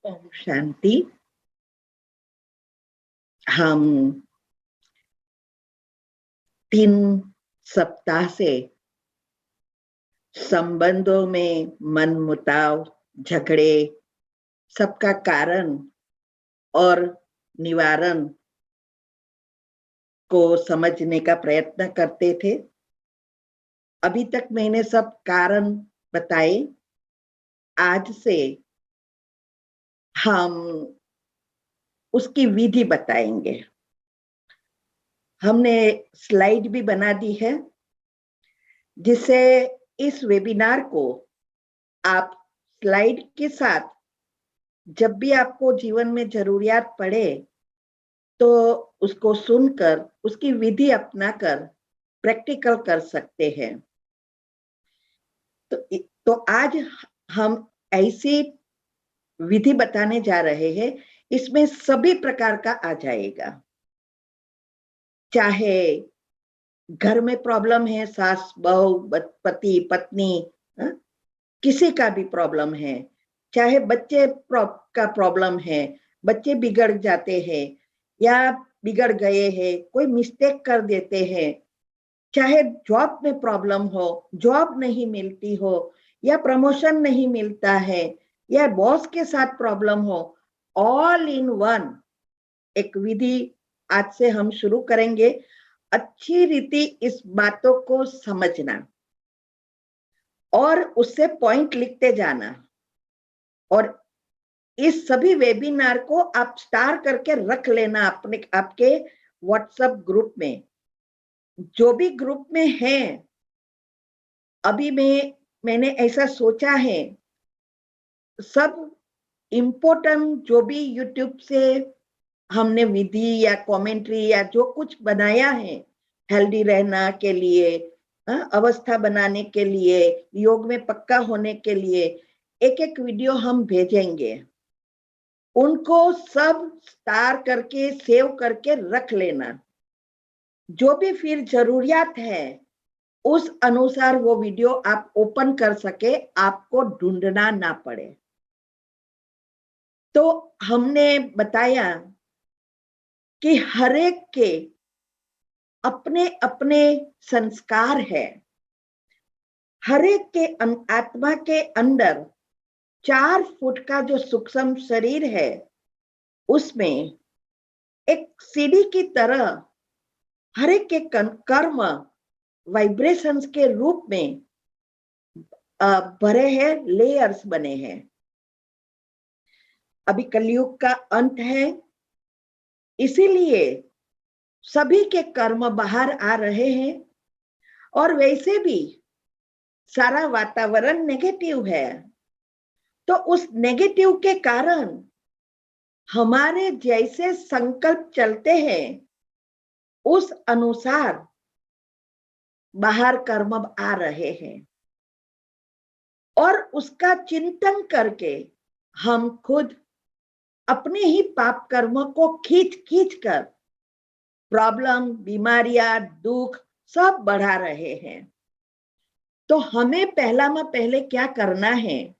ओम शांति। हम 3 सप्ताह से संबंधों में मनमुटाव, झगड़े, सबका कारण और निवारण को समझने का प्रयत्न करते थे। अभी तक मैंने सब कारण बताए। आज से हम उसकी विधि बताएंगे। हमने स्लाइड भी बना दी है, जिससे इस वेबिनार को आप स्लाइड के साथ जब भी आपको जीवन में जरूरियात पड़े तो उसको सुनकर उसकी विधि अपनाकर प्रैक्टिकल कर सकते हैं। तो आज हम ऐसी विधि बताने जा रहे हैं, इसमें सभी प्रकार का आ जाएगा। चाहे घर में प्रॉब्लम है, सास बहू पति पत्नी, किसी का भी प्रॉब्लम है, चाहे बच्चे का प्रॉब्लम है, बच्चे बिगड़ जाते हैं या बिगड़ गए हैं, कोई मिस्टेक कर देते हैं, चाहे जॉब में प्रॉब्लम हो, जॉब नहीं मिलती हो या प्रमोशन नहीं मिलता है या बॉस के साथ प्रॉब्लम हो, ऑल इन वन एक विधि आज से हम शुरू करेंगे। अच्छी रीति इस बातों को समझना और उससे पॉइंट लिखते जाना, और इस सभी वेबिनार को आप स्टार करके रख लेना अपने आपके व्हाट्सएप ग्रुप में। जो भी ग्रुप में है, अभी मैंने ऐसा सोचा है, सब इम्पोर्टेंट जो भी यूट्यूब से हमने विधि या कमेंट्री या जो कुछ बनाया है, हेल्दी रहना के लिए, अवस्था बनाने के लिए, योग में पक्का होने के लिए, एक एक वीडियो हम भेजेंगे। उनको सब स्टार करके सेव करके रख लेना। जो भी फिर जरूरियात है उस अनुसार वो वीडियो आप ओपन कर सके, आपको ढूंढना ना पड़े। तो हमने बताया कि हर एक के अपने अपने संस्कार है। हर एक के आत्मा के अंदर 4 फुट का जो सूक्ष्म शरीर है, उसमें एक सीढ़ी की तरह हर एक के कर्म वाइब्रेशंस के रूप में भरे हैं, लेयर्स बने हैं। अभी कलयुग का अंत है, इसीलिए सभी के कर्म बाहर आ रहे हैं, और वैसे भी सारा वातावरण नेगेटिव है। तो उस नेगेटिव के कारण हमारे जैसे संकल्प चलते हैं, उस अनुसार बाहर कर्म आ रहे हैं, और उसका चिंतन करके हम खुद अपने ही पाप कर्म को खींच खींच कर प्रॉब्लम, बीमारियां, दुख सब बढ़ा रहे हैं। तो हमें पहले क्या करना है,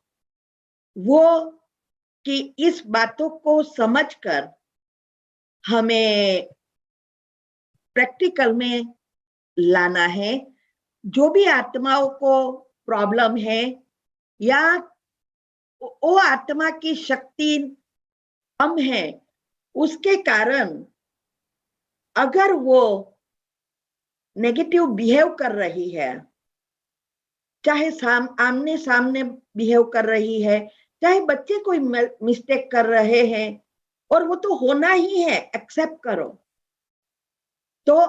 वो कि इस बातों को समझकर हमें प्रैक्टिकल में लाना है। जो भी आत्माओं को प्रॉब्लम है या वो आत्मा की शक्ति कम है, उसके कारण अगर वो नेगेटिव बिहेव कर रही है, चाहे आमने सामने बिहेव कर रही है, चाहे बच्चे कोई मिस्टेक कर रहे हैं, और वो तो होना ही है, एक्सेप्ट करो। तो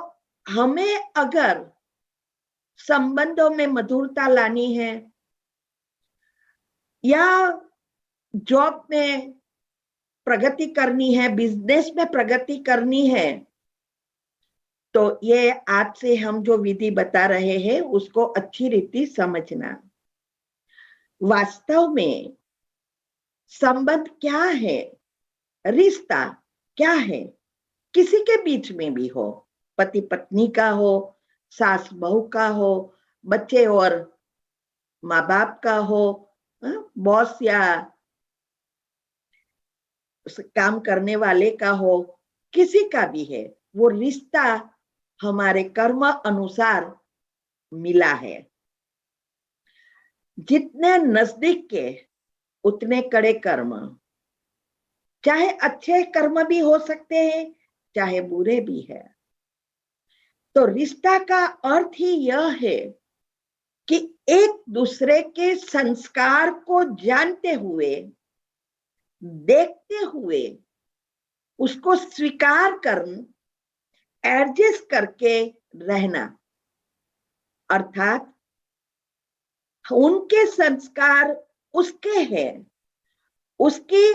हमें अगर संबंधों में मधुरता लानी है या जॉब में प्रगति करनी है, बिजनेस में प्रगति करनी है, तो ये आज से हम जो विधि बता रहे हैं उसको अच्छी रीति समझना। वास्तव में संबंध क्या है, रिश्ता क्या है, किसी के बीच में भी हो, पति पत्नी का हो, सास बहू का हो, बच्चे और माँ बाप का हो, बॉस या काम करने वाले का हो, किसी का भी है, वो रिश्ता हमारे कर्म अनुसार मिला है। जितने नजदीक के उतने कड़े कर्म, चाहे अच्छे कर्म भी हो सकते हैं, चाहे बुरे भी है। तो रिश्ता का अर्थ ही यह है कि एक दूसरे के संस्कार को जानते हुए, देखते हुए, उसको स्वीकार कर, एडजस्ट करके रहना। अर्थात उनके संस्कार उसके हैं, उसकी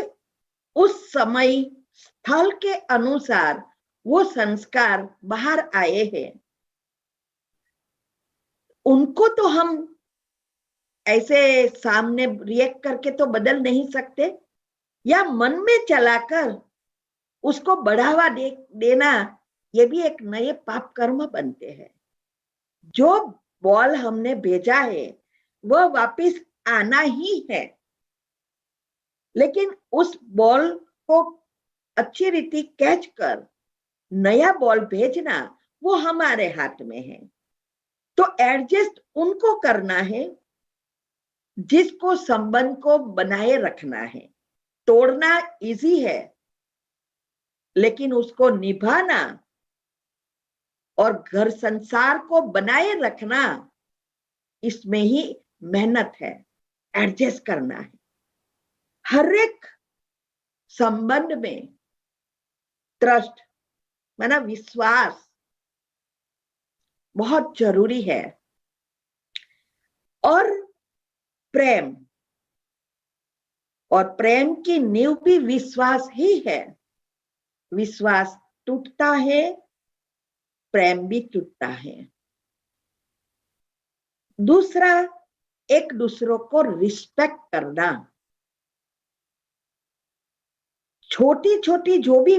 उस समय स्थल के अनुसार वो संस्कार बाहर आए हैं। उनको तो हम ऐसे सामने रिएक्ट करके तो बदल नहीं सकते, या मन में चलाकर उसको बढ़ावा देना, ये भी एक नए पाप कर्म बनते हैं। जो बॉल हमने भेजा है वह वापस आना ही है, लेकिन उस बॉल को अच्छी रीति कैच कर नया बॉल भेजना वो हमारे हाथ में है। तो एडजस्ट उनको करना है जिसको संबंध को बनाए रखना है। तोड़ना इजी है, लेकिन उसको निभाना और घर संसार को बनाए रखना, इसमें ही मेहनत है, एडजस्ट करना है। हर एक संबंध में ट्रस्ट माना विश्वास बहुत जरूरी है, और प्रेम, और प्रेम की नींव भी विश्वास ही है। विश्वास टूटता है, प्रेम भी टूटता है। दूसरा, एक दूसरों को रिस्पेक्ट करना। छोटी छोटी जो भी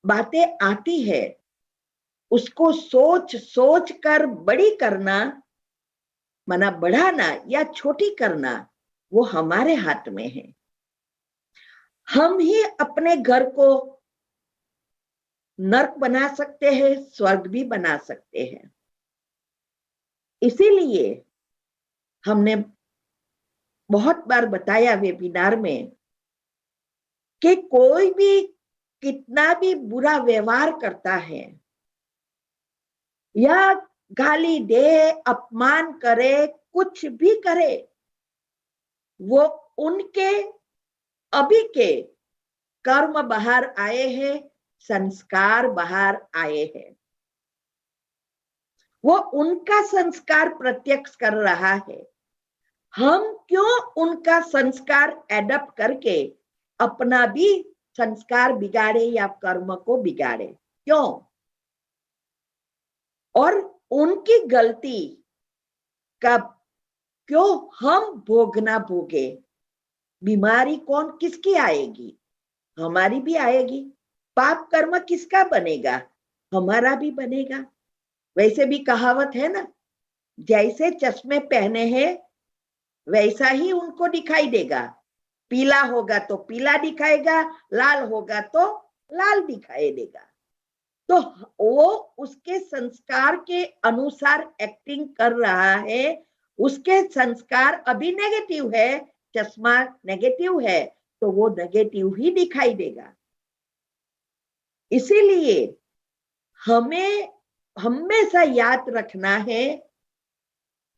बातें आती है उसको सोच सोच कर बड़ी करना, माना बढ़ाना या छोटी करना, वो हमारे हाथ में है। हम ही अपने घर को नर्क बना सकते हैं, स्वर्ग भी बना सकते हैं। इसीलिए हमने बहुत बार बताया वेबिनार में कि कोई भी कितना भी बुरा व्यवहार करता है या गाली दे, अपमान करे, कुछ भी करे, वो उनके अभी के कर्म बाहर आए हैं, संस्कार बाहर आए हैं। वो उनका संस्कार प्रत्यक्ष कर रहा है। हम क्यों उनका संस्कार एडप्ट करके अपना भी संस्कार बिगाड़े या कर्म को बिगाड़े? क्यों? और उनकी गलती का क्यों हम भोगना भोगे? बीमारी कौन किसकी आएगी? हमारी भी आएगी। पाप कर्म किसका बनेगा? हमारा भी बनेगा। वैसे भी कहावत है ना, जैसे चश्मे पहने हैं वैसा ही उनको दिखाई देगा। पीला होगा तो पीला दिखाएगा, लाल होगा तो लाल दिखाई देगा। तो वो उसके संस्कार के अनुसार एक्टिंग कर रहा है। उसके संस्कार अभी नेगेटिव है, चश्मा नेगेटिव है, तो वो नेगेटिव ही दिखाई देगा। इसीलिए हमें हमेशा याद रखना है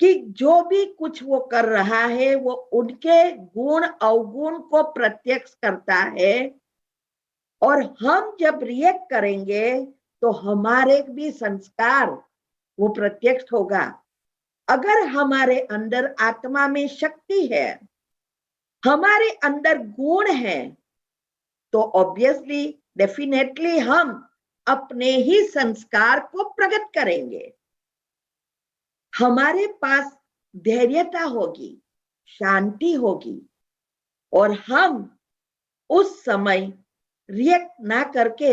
कि जो भी कुछ वो कर रहा है वो उनके गुण अवगुण को प्रत्यक्ष करता है, और हम जब रिएक्ट करेंगे तो हमारे भी संस्कार वो प्रत्यक्ष होगा। अगर हमारे अंदर आत्मा में शक्ति है, हमारे अंदर गुण है, तो ऑब्वियसली डेफिनेटली हम अपने ही संस्कार को प्रकट करेंगे। हमारे पास धैर्यता होगी, शांति होगी, और हम उस समय रिएक्ट ना करके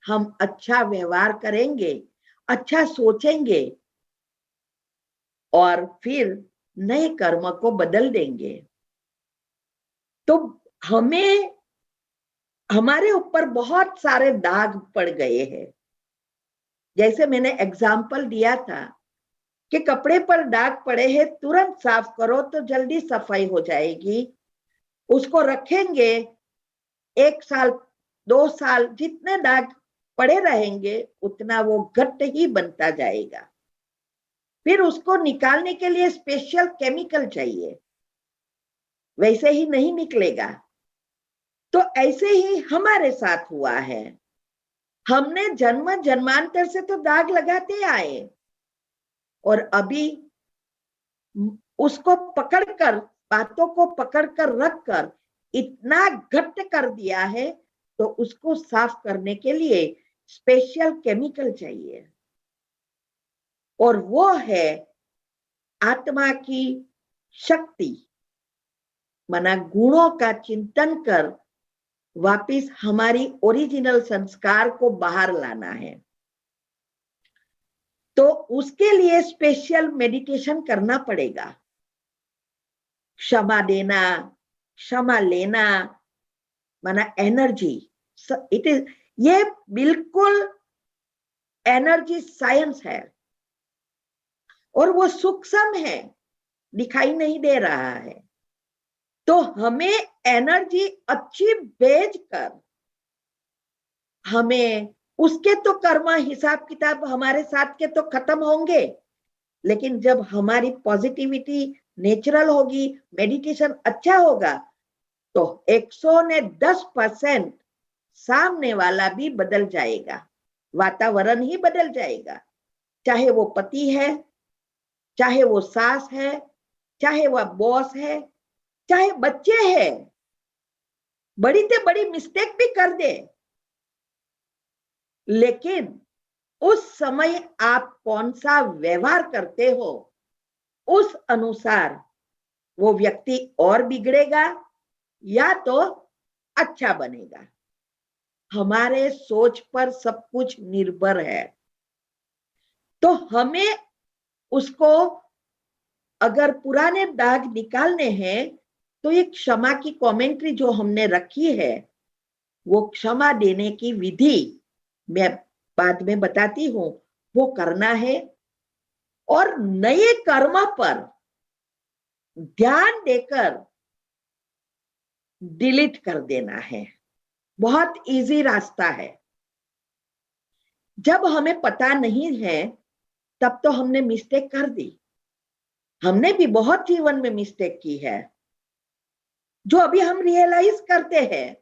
हम अच्छा व्यवहार करेंगे, अच्छा सोचेंगे, और फिर नए कर्म को बदल देंगे। तो हमें हमारे ऊपर बहुत सारे दाग पड़ गए हैं। जैसे मैंने एग्जाम्पल दिया था कि कपड़े पर दाग पड़े हैं, तुरंत साफ करो तो जल्दी सफाई हो जाएगी। उसको रखेंगे 1 साल 2 साल, जितने दाग पड़े रहेंगे उतना वो घट्ट ही बनता जाएगा। फिर उसको निकालने के लिए स्पेशल केमिकल चाहिए, वैसे ही नहीं निकलेगा। तो ऐसे ही हमारे साथ हुआ है। हमने जन्म जन्मांतर से तो दाग लगाते आए, और अभी उसको पकड़कर, बातों को पकड़कर रखकर इतना घट्ट कर दिया है, तो उसको साफ करने के लिए स्पेशल केमिकल चाहिए, और वो है आत्मा की शक्ति। माना गुणों का चिंतन कर वापिस हमारी ओरिजिनल संस्कार को बाहर लाना है। तो उसके लिए स्पेशल मेडिटेशन करना पड़ेगा। क्षमा देना, क्षमा लेना, माना एनर्जी। इट इज, ये बिल्कुल एनर्जी साइंस है, और वो सूक्ष्म है, दिखाई नहीं दे रहा है। तो हमें एनर्जी अच्छी भेजकर, हमें उसके तो कर्म हिसाब किताब हमारे साथ के तो खत्म होंगे, लेकिन जब हमारी पॉजिटिविटी नेचुरल होगी, मेडिटेशन अच्छा होगा, तो 110% सामने वाला भी बदल जाएगा, वातावरण ही बदल जाएगा। चाहे वो पति है, चाहे वो सास है, चाहे वह बॉस है, चाहे बच्चे हैं, बड़ी से बड़ी मिस्टेक भी कर दे, लेकिन उस समय आप कौन सा व्यवहार करते हो, उस अनुसार वो व्यक्ति और बिगड़ेगा या तो अच्छा बनेगा। हमारे सोच पर सब कुछ निर्भर है। तो हमें उसको, अगर पुराने दाग निकालने हैं, तो ये क्षमा की कमेंट्री जो हमने रखी है, वो क्षमा देने की विधि मैं बाद में बताती हूं, वो करना है। और नए कर्म पर ध्यान देकर डिलीट कर देना है। बहुत इजी रास्ता है। जब हमें पता नहीं है तब तो हमने मिस्टेक कर दी। हमने भी बहुत जीवन में मिस्टेक की है, जो अभी हम रियलाइज करते हैं।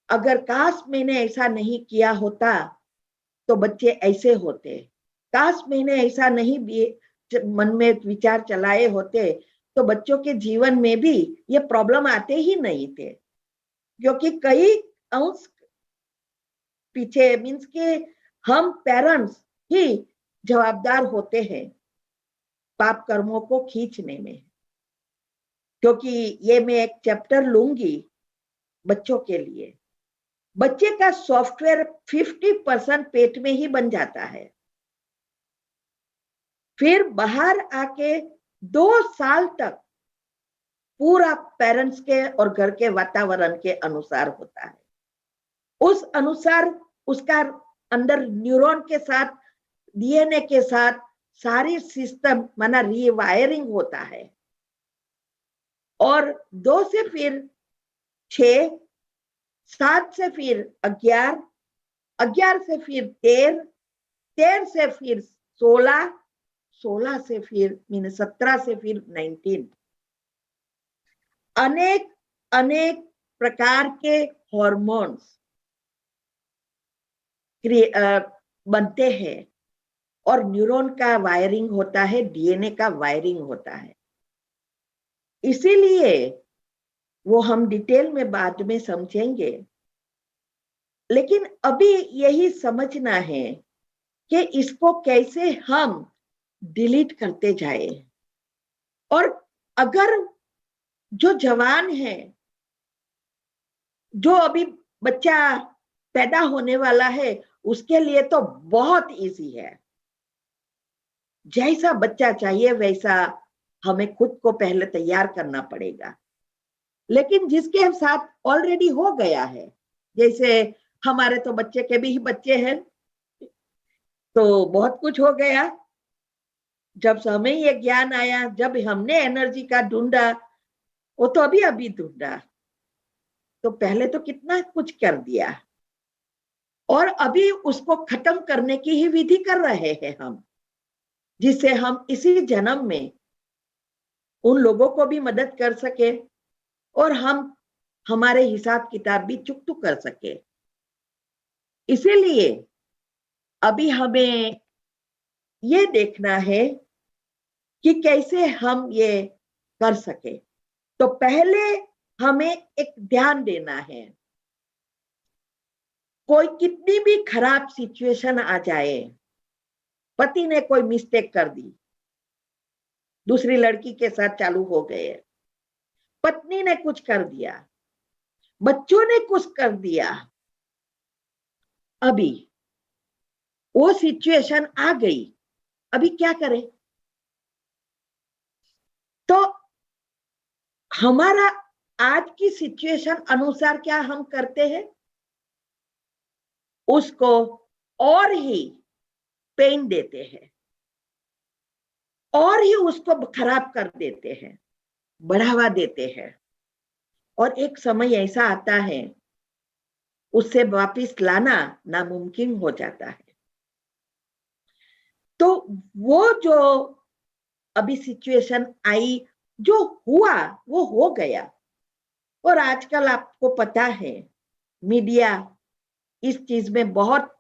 अगर काश मैंने ऐसा नहीं किया होता तो बच्चे ऐसे होते, काश मैंने ऐसा नहीं मन में विचार चलाए होते तो बच्चों के जीवन में भी ये प्रॉब्लम आते ही नहीं थे। क्योंकि कई अंश पीछे, मीन्स के हम पेरेंट्स ही जवाबदार होते हैं पाप कर्मों को खींचने में। क्योंकि ये मैं एक चैप्टर लूंगी बच्चों के लिए। बच्चे का सॉफ्टवेयर 50% पेट में ही बन जाता है, फिर बाहर आके 2 साल तक पूरा पेरेंट्स के और घर के वातावरण के अनुसार होता है। उस अनुसार उसका अंदर न्यूरॉन के साथ, डीएनए के साथ सारी सिस्टम माना रीवायरिंग होता है। और 2 से फिर 6, 7 से फिर 11, 11 से फिर 13, 13 से फिर 16, 16 से फिर 17 से फिर 19। अनेक अनेक प्रकार के हॉर्मोन्स बनते हैं, और न्यूरॉन का वायरिंग होता है, डीएनए का वायरिंग होता है। इसीलिए वो हम डिटेल में बाद में समझेंगे, लेकिन अभी यही समझना है कि इसको कैसे हम डिलीट करते जाए। और अगर जो जवान है, जो अभी बच्चा पैदा होने वाला है, उसके लिए तो बहुत इजी है। जैसा बच्चा चाहिए वैसा हमें खुद को पहले तैयार करना पड़ेगा। लेकिन जिसके साथ ऑलरेडी हो गया है, जैसे हमारे तो बच्चे के भी बच्चे हैं, तो बहुत कुछ हो गया। जब हमें ये ज्ञान आया, जब हमने एनर्जी का ढूंढा, वो तो अभी अभी ढूंढा, तो पहले तो कितना कुछ कर दिया, और अभी उसको खत्म करने की ही विधि कर रहे हैं हम, जिससे हम इसी जन्म में उन लोगों को भी मदद कर सके और हम हमारे हिसाब किताब भी चुकतू कर सके। इसीलिए अभी हमें ये देखना है कि कैसे हम ये कर सके। तो पहले हमें एक ध्यान देना है, कोई कितनी भी खराब सिचुएशन आ जाए, पति ने कोई मिस्टेक कर दी, दूसरी लड़की के साथ चालू हो गए, पत्नी ने कुछ कर दिया, बच्चों ने कुछ कर दिया, अभी वो सिचुएशन आ गई, अभी क्या करें? तो हमारा आज की सिचुएशन अनुसार क्या हम करते हैं, उसको और ही पेन देते हैं, और ही उसको खराब कर देते हैं, बढ़ावा देते हैं, और एक समय ऐसा आता है उससे वापस लाना नामुमकिन हो जाता है। तो वो जो अभी सिचुएशन आई, जो हुआ वो हो गया। और आजकल आपको पता है मीडिया इस चीज में बहुत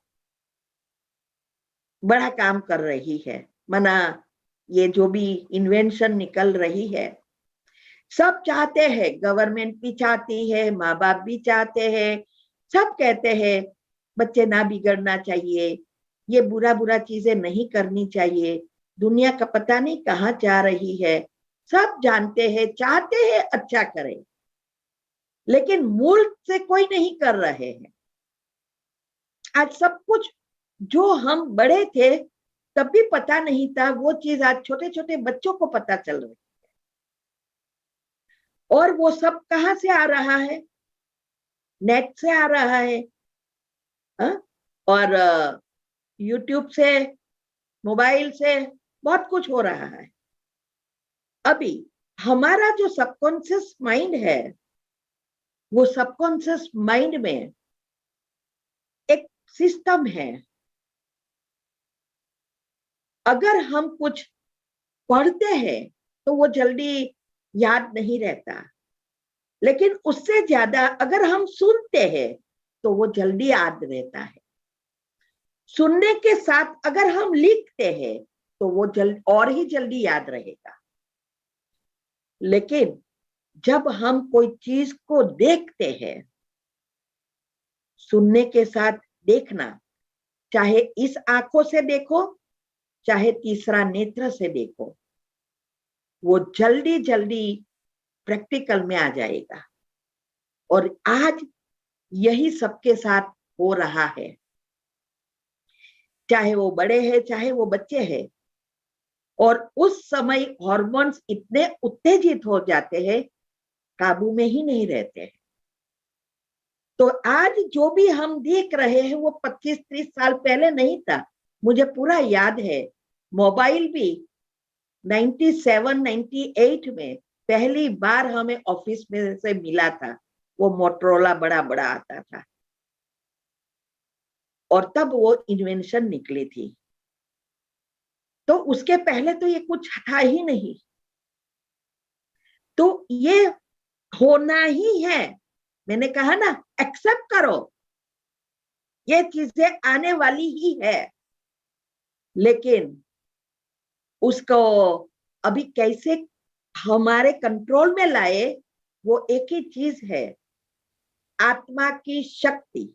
बड़ा काम कर रही है, मना ये जो भी इन्वेंशन निकल रही है, सब चाहते हैं, गवर्नमेंट भी चाहती है, माँ बाप भी चाहते हैं, सब कहते हैं बच्चे ना बिगड़ना चाहिए, ये बुरा बुरा चीजें नहीं करनी चाहिए, दुनिया का पता नहीं कहाँ जा रही है, सब जानते हैं, चाहते हैं अच्छा करें, लेकिन मूल से कोई नहीं कर रहे हैं। आज सब कुछ जो हम बड़े थे तब भी पता नहीं था, वो चीज आज छोटे छोटे बच्चों को पता चल रही है। और वो सब कहाँ से आ रहा है? नेट से आ रहा है, हा? और यूट्यूब से, मोबाइल से बहुत कुछ हो रहा है। अभी हमारा जो सबकॉन्शियस माइंड है, वो सबकॉन्शियस माइंड में एक सिस्टम है, अगर हम कुछ पढ़ते हैं तो वो जल्दी याद नहीं रहता, लेकिन उससे ज्यादा अगर हम सुनते हैं तो वो जल्दी याद रहता है। सुनने के साथ अगर हम लिखते हैं तो वो और ही जल्दी याद रहेगा। लेकिन जब हम कोई चीज को देखते हैं, सुनने के साथ देखना, चाहे इस आंखों से देखो, चाहे तीसरा नेत्र से देखो, वो जल्दी जल्दी प्रैक्टिकल में आ जाएगा। और आज यही सबके साथ हो रहा है, चाहे वो बड़े हैं चाहे वो बच्चे हैं। और उस समय हार्मोन्स इतने उत्तेजित हो जाते हैं, काबू में ही नहीं रहते हैं। तो आज जो भी हम देख रहे हैं वो 25-30 साल पहले नहीं था। मुझे पूरा याद है, मोबाइल भी 97-98 में पहली बार हमें ऑफिस में से मिला था, वो मोटरोला बड़ा बड़ा आता था, और तब वो इन्वेंशन निकली थी। तो उसके पहले तो ये कुछ था ही नहीं। तो ये होना ही है, मैंने कहा ना, एक्सेप्ट करो, ये चीजें आने वाली ही है। लेकिन उसको अभी कैसे हमारे कंट्रोल में लाए, वो एक ही चीज है, आत्मा की शक्ति।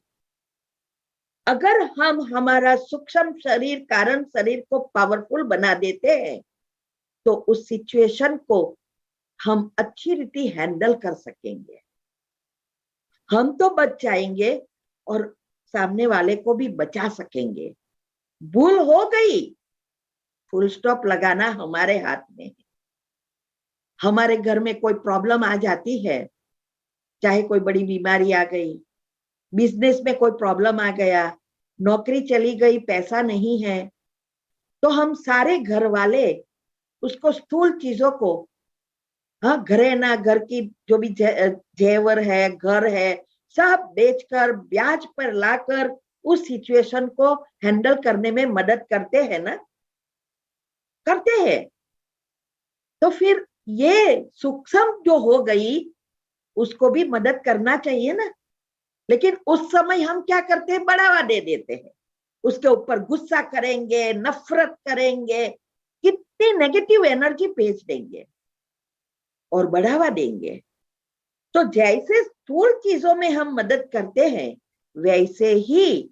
अगर हम हमारा सूक्ष्म शरीर, कारण शरीर को पावरफुल बना देते हैं, तो उस सिचुएशन को हम अच्छी रीति हैंडल कर सकेंगे। हम तो बच जाएंगे और सामने वाले को भी बचा सकेंगे। भूल हो गई, फुल स्टॉप लगाना हमारे हाथ में है। हमारे घर में कोई प्रॉब्लम आ जाती है, चाहे कोई बड़ी बीमारी आ गई, बिजनेस में कोई प्रॉब्लम आ गया, नौकरी चली गई, पैसा नहीं है, तो हम सारे घर वाले उसको स्थूल चीजों को, हाँ, घरेना, घर की जो भी जेवर है, घर है, सब बेचकर ब्याज पर लाकर उस सिचुएशन को हैंडल करने में मदद करते हैं ना, करते हैं। तो फिर ये सूक्ष्म जो हो गई उसको भी मदद करना चाहिए ना। लेकिन उस समय हम क्या करते हैं, बढ़ावा दे देते हैं, उसके ऊपर गुस्सा करेंगे, नफरत करेंगे, कितनी नेगेटिव एनर्जी भेज देंगे और बढ़ावा देंगे। तो जैसे स्थूल चीजों में हम मदद करते हैं, वैसे ही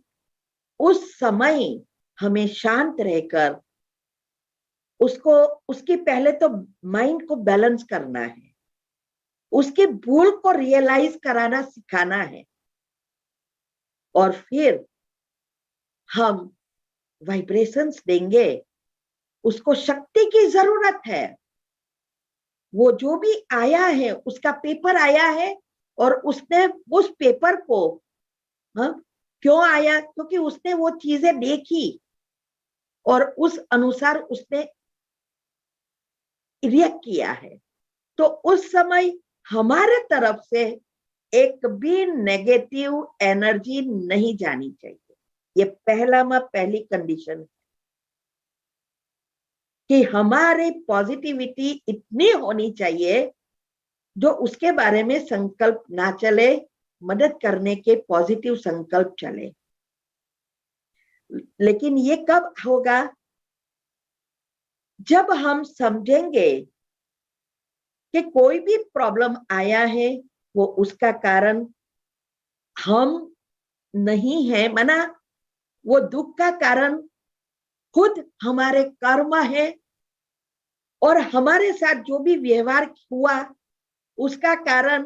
उस समय हमें शांत रहकर उसको, उसकी पहले तो माइंड को बैलेंस करना है, उसकी भूल को रियलाइज कराना सिखाना है, और फिर हम वाइब्रेशंस देंगे। उसको शक्ति की जरूरत है। वो जो भी आया है, उसका पेपर आया है, और उसने उस पेपर को, हाँ, क्यों आया, क्योंकि उसने वो चीजें देखी और उस अनुसार उसने रिएक्ट किया है। तो उस समय हमारे तरफ से एक भी नेगेटिव एनर्जी नहीं जानी चाहिए। ये पहली कंडीशन, कि हमारी पॉजिटिविटी इतनी होनी चाहिए जो उसके बारे में संकल्प ना चले, मदद करने के पॉजिटिव संकल्प चले। लेकिन ये कब होगा, जब हम समझेंगे कि कोई भी प्रॉब्लम आया है वो उसका कारण हम नहीं है, माना वो दुख का कारण खुद हमारे कर्म है, और हमारे साथ जो भी व्यवहार हुआ उसका कारण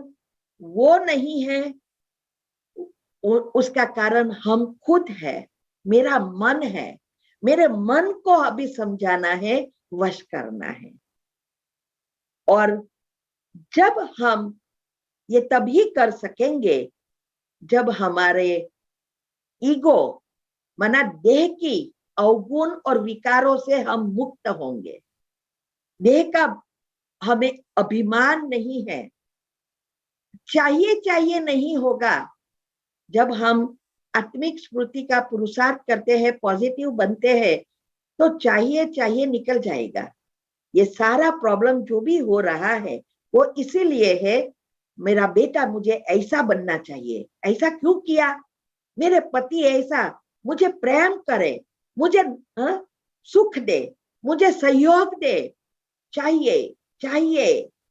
वो नहीं है, उसका कारण हम खुद है, मेरा मन है। मेरे मन को अभी समझाना है, वश करना है। और जब हम ये तभी कर सकेंगे जब हमारे ईगो, माना देह की अवगुण और विकारों से हम मुक्त होंगे। देह का हमें अभिमान नहीं है, चाहिए नहीं होगा। जब हम आत्मिक स्मृति का पुरुषार्थ करते हैं, पॉजिटिव बनते हैं, तो चाहिए निकल जाएगा। ये सारा प्रॉब्लम जो भी हो रहा है वो इसीलिए है, मेरा बेटा मुझे ऐसा बनना चाहिए, ऐसा क्यों किया, मेरे पति ऐसा मुझे प्रेम करे, मुझे सुख दे, मुझे सहयोग दे, चाहिए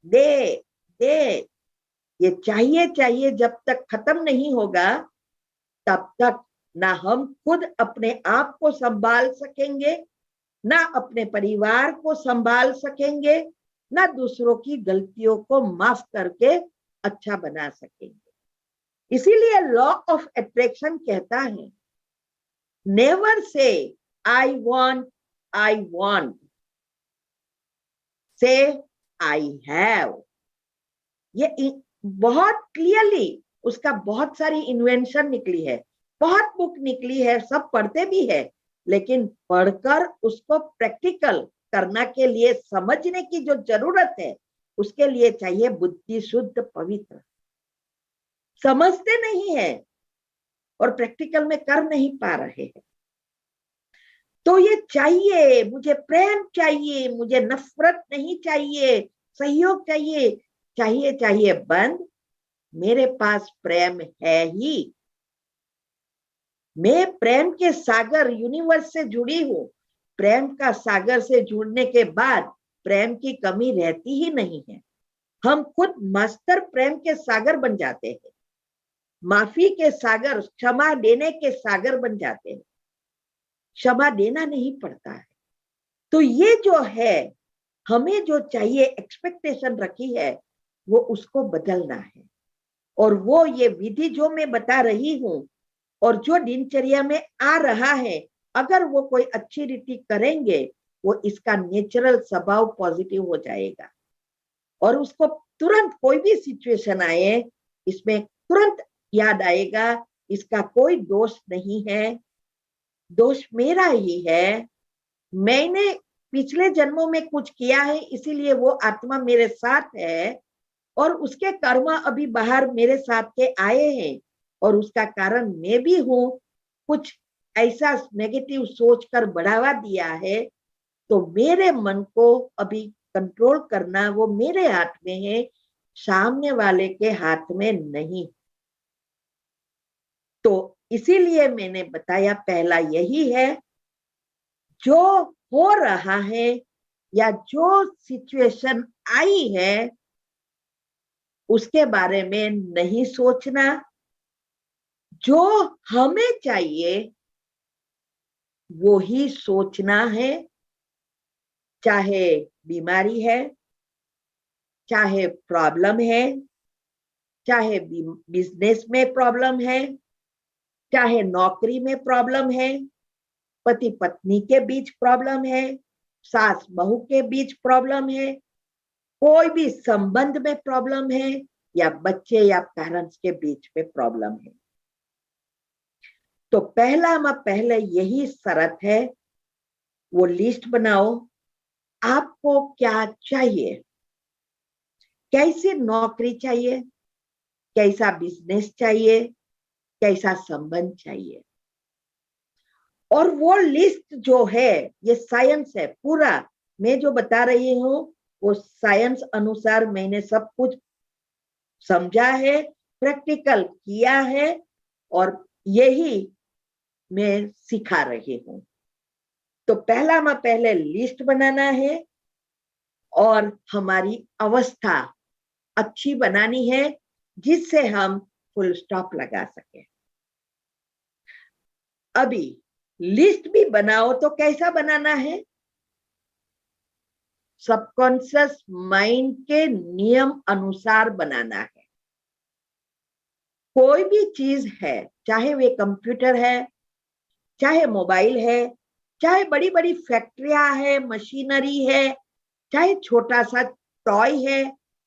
दे दे। ये चाहिए जब तक खत्म नहीं होगा, तब तक ना हम खुद अपने आप को संभाल सकेंगे, ना अपने परिवार को संभाल सकेंगे, ना दूसरों की गलतियों को माफ करके अच्छा बना सकेंगे। इसीलिए लॉ ऑफ अट्रैक्शन कहता है, नेवर से आई वांट, से आई हैव। ये बहुत क्लियरली, उसका बहुत सारी इन्वेंशन निकली है, बहुत बुक निकली है, सब पढ़ते भी है, लेकिन पढ़कर उसको प्रैक्टिकल करना के लिए, समझने की जो जरूरत है, उसके लिए चाहिए बुद्धि शुद्ध पवित्र। समझते नहीं है और प्रैक्टिकल में कर नहीं पा रहे हैं। तो ये चाहिए, मुझे प्रेम चाहिए, मुझे नफरत नहीं चाहिए, सहयोग चाहिए बंद। मेरे पास प्रेम है ही, मैं प्रेम के सागर यूनिवर्स से जुड़ी हूं। प्रेम का सागर से जुड़ने के बाद प्रेम की कमी रहती ही नहीं है। हम खुद मास्टर प्रेम के सागर बन जाते हैं, माफी के सागर, क्षमा देने के सागर बन जाते हैं। क्षमा देना नहीं पड़ता है। तो ये जो है, हमें जो चाहिए, एक्सपेक्टेशन रखी है, वो उसको बदलना है। और वो ये विधि जो मैं बता रही हूं और जो दिनचर्या में आ रहा है, अगर वो कोई अच्छी रीति करेंगे, वो इसका नेचुरल स्वभाव पॉजिटिव हो जाएगा। और उसको तुरंत कोई भी सिचुएशन आए, इसमें तुरंत याद आएगा इसका कोई दोष नहीं है, दोष मेरा ही है। मैंने पिछले जन्मों में कुछ किया है, इसीलिए वो आत्मा मेरे साथ है और उसके कर्म अभी बाहर मेरे साथ के आए हैं और उसका कारण मैं भी हूं। कुछ ऐसा नेगेटिव सोच कर बढ़ावा दिया है, तो मेरे मन को अभी कंट्रोल करना वो मेरे हाथ में है, सामने वाले के हाथ में नहीं। तो इसीलिए मैंने बताया, पहला यही है, जो हो रहा है या जो सिचुएशन आई है उसके बारे में नहीं सोचना। जो हमें चाहिए वो ही सोचना है, चाहे बीमारी है, चाहे प्रॉब्लम है, चाहे बिजनेस में प्रॉब्लम है, चाहे नौकरी में प्रॉब्लम है, पति पत्नी के बीच प्रॉब्लम है, सास बहू के बीच प्रॉब्लम है, कोई भी संबंध में प्रॉब्लम है, या बच्चे या पेरेंट्स के बीच में प्रॉब्लम है। तो पहले यही शर्त है, वो लिस्ट बनाओ, आपको क्या चाहिए, कैसी नौकरी चाहिए, कैसा बिजनेस चाहिए, कैसा संबंध चाहिए। और वो लिस्ट जो है, ये साइंस है पूरा, मैं जो बता रही हूं वो साइंस अनुसार मैंने सब कुछ समझा है, प्रैक्टिकल किया है और यही मैं सिखा रही हूं। तो पहले लिस्ट बनाना है और हमारी अवस्था अच्छी बनानी है जिससे हम फुल स्टॉप लगा सके। अभी लिस्ट भी बनाओ तो कैसा बनाना है, सबकॉन्शियस माइंड के नियम अनुसार बनाना है। कोई भी चीज है, चाहे वे कंप्यूटर है, चाहे मोबाइल है, चाहे बड़ी बड़ी फैक्ट्रियां है, मशीनरी है, चाहे छोटा सा टॉय है,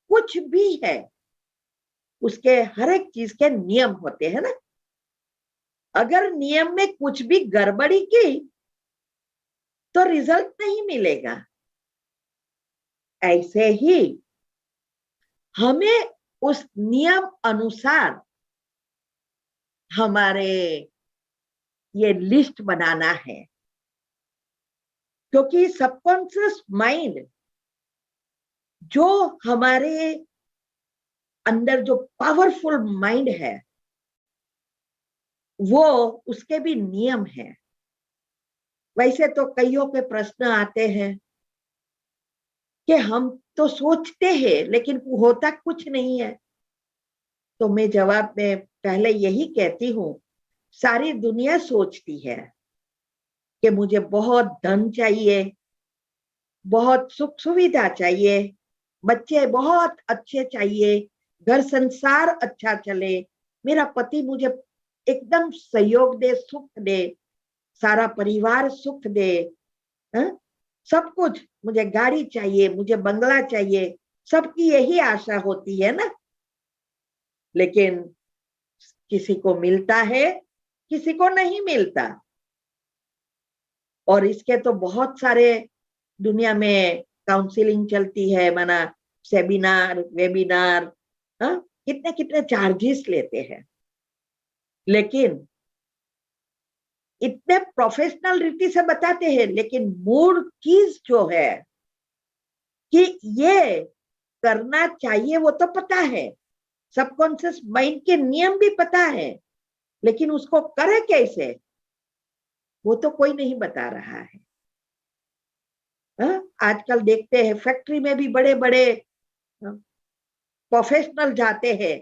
कुछ भी है, उसके हर एक चीज के नियम होते हैं ना। अगर नियम में कुछ भी गड़बड़ी की तो रिजल्ट नहीं मिलेगा। ऐसे ही हमें उस नियम अनुसार हमारे ये लिस्ट बनाना है, क्योंकि सबकॉन्शियस माइंड जो हमारे अंदर जो पावरफुल माइंड है, वो उसके भी नियम है। वैसे तो कईयों के प्रश्न आते हैं कि हम तो सोचते हैं लेकिन होता कुछ नहीं है। तो मैं जवाब में पहले यही कहती हूं, सारी दुनिया सोचती है कि मुझे बहुत धन चाहिए, बहुत सुख सुविधा चाहिए, बच्चे बहुत अच्छे चाहिए, घर संसार अच्छा चले, मेरा पति मुझे एकदम सहयोग दे, सुख दे, सारा परिवार सुख दे, हा? सब कुछ, मुझे गाड़ी चाहिए, मुझे बंगला चाहिए, सबकी यही आशा होती है ना। लेकिन किसी को मिलता है, किसी को नहीं मिलता। और इसके तो बहुत सारे दुनिया में काउंसलिंग चलती है, माना सेमिनार, वेबिनार, कितने कितने चार्जेस लेते हैं। लेकिन इतने प्रोफेशनल रीति से बताते हैं, लेकिन मूल चीज जो है कि ये करना चाहिए वो तो पता है, सबकॉन्शियस माइंड के नियम भी पता है, लेकिन उसको करे कैसे वो तो कोई नहीं बता रहा है। आजकल देखते हैं फैक्ट्री में भी बड़े बड़े प्रोफेशनल जाते हैं,